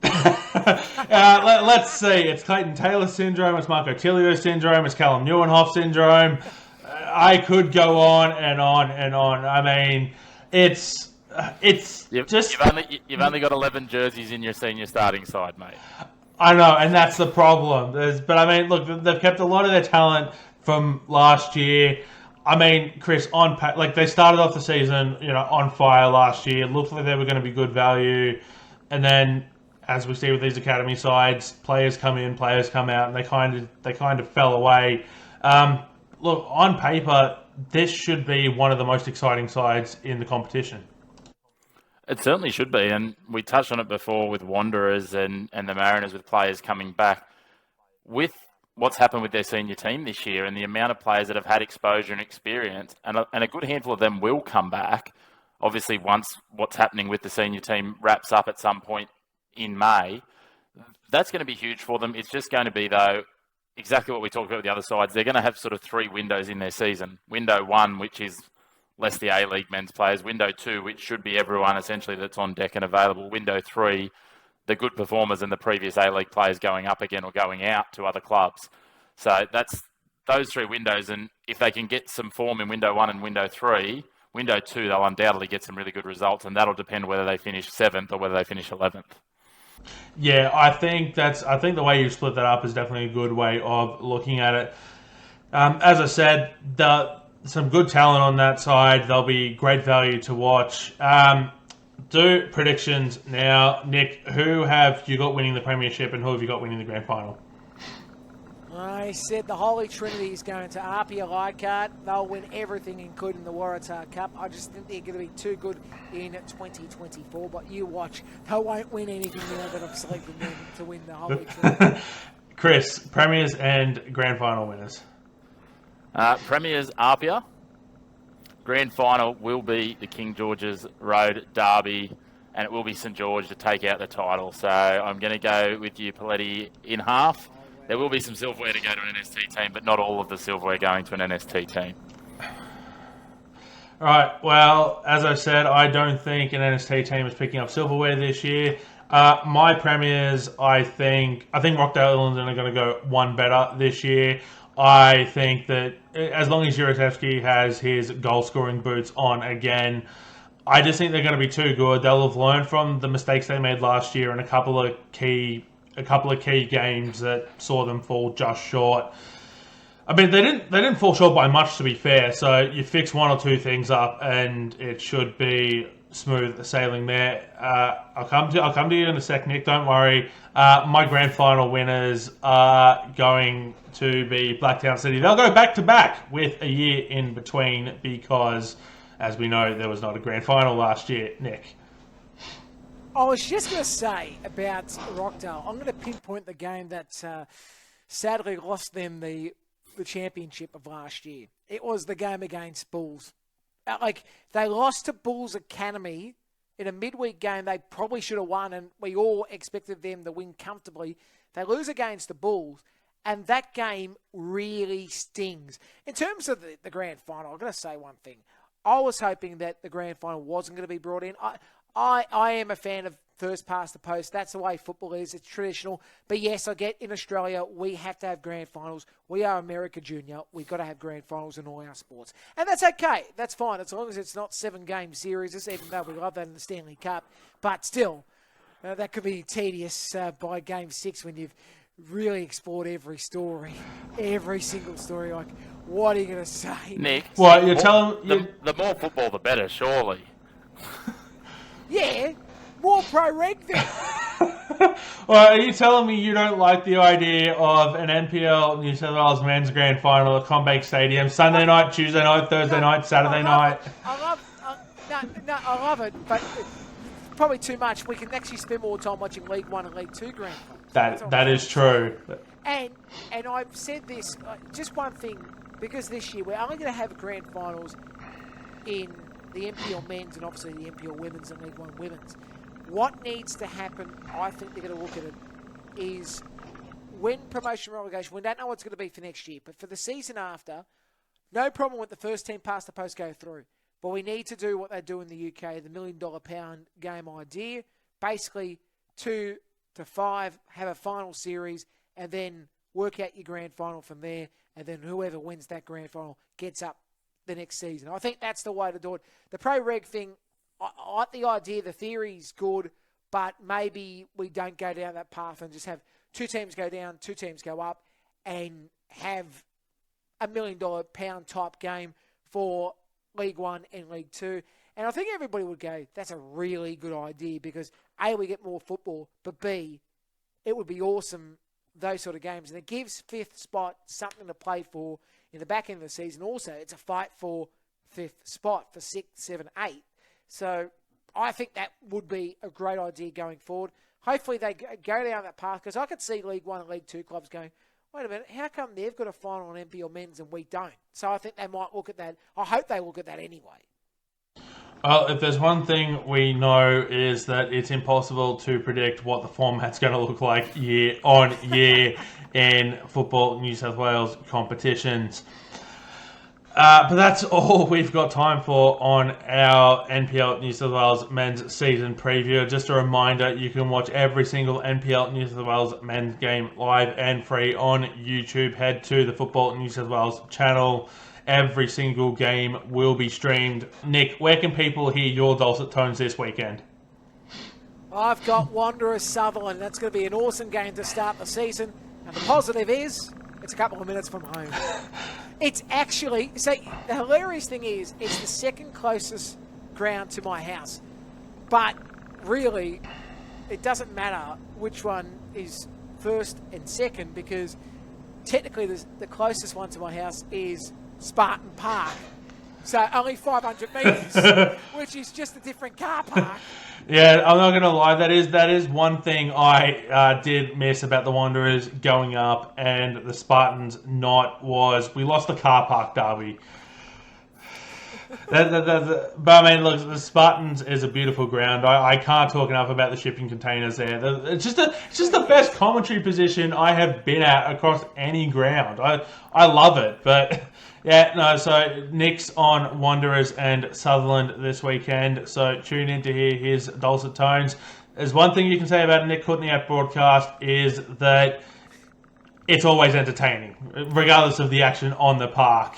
Let's see. It's Clayton Taylor syndrome. It's Marco Tilio syndrome. It's Callum Neuenhoff syndrome. I could go on and on and on. I mean, it's just you've only got 11 jerseys in your senior starting side, mate. I know, and that's the problem. But I mean, look, they've kept a lot of their talent from last year. I mean, Chris, they started off the season, on fire last year. It looked like they were going to be good value, and then, as we see with these academy sides, players come in, players come out, and they kind of fell away. Look, on paper, this should be one of the most exciting sides in the competition. It certainly should be, and we touched on it before with Wanderers and the Mariners with players coming back. with what's happened with their senior team this year and the amount of players that have had exposure and experience, and a good handful of them will come back, obviously once what's happening with the senior team wraps up at some point in May, that's going to be huge for them. It's just going to be, though, exactly what we talked about with the other sides. They're going to have sort of 3 windows in their season. Window 1, which is less the A-League men's players. Window 2, which should be everyone essentially that's on deck and available. Window 3, the good performers and the previous A-League players going up again or going out to other clubs. So that's those 3 windows. And if they can get some form in window 1 and window 3, window 2, they'll undoubtedly get some really good results. And that'll depend whether they finish 7th or whether they finish 11th. Yeah, I think the way you split that up is definitely a good way of looking at it. As I said, some good talent on that side. There'll be great value to watch. Do predictions now, Nick. Who have you got winning the premiership, and who have you got winning the grand final? I said the Holy Trinity is going to Apia Leichhardt. They'll win everything, including the Waratah Cup. I just think they're going to be too good in 2024. But you watch, they won't win anything now that I've selected them to win the Holy Trinity. Chris, premiers and grand final winners. Premiers Apia. Grand final will be the King George's Road Derby, and it will be St George to take out the title. So I'm going to go with you, Poletti, in half. There will be some silverware to go to an NST team, but not all of the silverware going to an NST team. All right. Well, as I said, I don't think an NST team is picking up silverware this year. My premiers, I think Rockdale Illington are going to go one better this year. I think that as long as Jurasevsky has his goal-scoring boots on again, I just think they're going to be too good. They'll have learned from the mistakes they made last year and a couple of key games that saw them fall just short. I mean, they didn't fall short by much, to be fair. So you fix 1 or 2 things up, and it should be smooth sailing there. I'll come to you in a sec, Nick. Don't worry. My grand final winners are going to be Blacktown City. They'll go back to back with a year in between because, as we know, there was not a grand final last year. Nick. I was just going to say about Rockdale, I'm going to pinpoint the game that sadly lost them the championship of last year. It was the game against Bulls. They lost to Bulls Academy in a midweek game they probably should have won, and we all expected them to win comfortably. They lose against the Bulls, and that game really stings. In terms of the grand final, I've got to say one thing. I was hoping that the grand final wasn't going to be brought in. I am a fan of first past the post. That's the way football is. It's traditional. But yes, I get in Australia, we have to have grand finals. We are America Junior. We've got to have grand finals in all our sports. And that's okay. That's fine. As long as it's not 7-game series, even though we love that in the Stanley Cup. But still, that could be tedious by game 6 when you've really explored every story. Every single story. Like, what are you going to say? Nick, Well, you're telling... The more football, the better, surely. Yeah, more pro-reg then. Well, are you telling me you don't like the idea of an NPL New South Wales men's grand final at CommBank Stadium, Sunday night, Tuesday night, Thursday night, Saturday night? I love it, but probably too much. We can actually spend more time watching League 1 and League 2 grand finals. That is true. And I've said this, just one thing, because this year we're only going to have grand finals in the NPL men's and obviously the NPL women's and League 1 women's. What needs to happen, I think they're going to look at it, is when promotion relegation, we don't know what's going to be for next year, but for the season after, no problem with the first team past the post go through. But we need to do what they do in the UK, the $1 million pound game idea. Basically, 2 to 5, have a final series, and then work out your grand final from there, and then whoever wins that grand final gets up the next season. I think that's the way to do it. The pro-reg thing, I like the idea, the theory's good, but maybe we don't go down that path and just have 2 teams go down, 2 teams go up, and have a $1 million pound type game for League 1 and League 2. And I think everybody would go, that's a really good idea because A, we get more football, but B, it would be awesome, those sort of games. And it gives 5th spot something to play for in the back end of the season. Also, it's a fight for 5th spot for 6, 7, 8. So I think that would be a great idea going forward. Hopefully they go down that path because I could see League 1 and League 2 clubs going, wait a minute, how come they've got a final on NPL men's and we don't? So I think they might look at that. I hope they look at that anyway. Well, if there's one thing we know is that it's impossible to predict what the format's going to look like year on year in Football New South Wales competitions. But that's all we've got time for on our NPL New South Wales men's season preview. Just a reminder, you can watch every single NPL New South Wales men's game live and free on YouTube. Head to the Football New South Wales channel. Every single game will be streamed. Nick, where can people hear your dulcet tones this weekend? I've got Wanderers Sutherland. That's going to be an awesome game to start the season. And the positive is, it's a couple of minutes from home. It's actually, so the hilarious thing is, it's the second closest ground to my house. But really, it doesn't matter which one is first and second, because technically the closest one to my house is Spartan Park. So only 500 metres, which is just a different car park. Yeah, I'm not going to lie. That is one thing I did miss about the Wanderers going up and the Spartans not was we lost the car park derby. But I mean, look, the Spartans is a beautiful ground. I can't talk enough about the shipping containers there. It's just the best commentary position I have been at across any ground. I love it, but. Yeah, no, so Nick's on Wanderers and Sutherland this weekend, so tune in to hear his dulcet tones. There's one thing you can say about Nick Kutnjak broadcast is that it's always entertaining, regardless of the action on the park.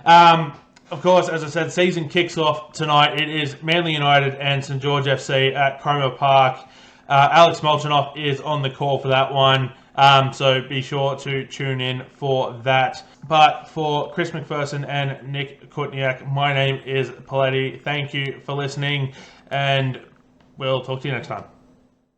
Of course, as I said, season kicks off tonight. It is Manly United and St George FC at Cromer Park. Alex Molchanoff is on the call for that one. So be sure to tune in for that. But for Chris Macpherson and Nick Kutnjak, my name is Poletti. Thank you for listening, and we'll talk to you next time.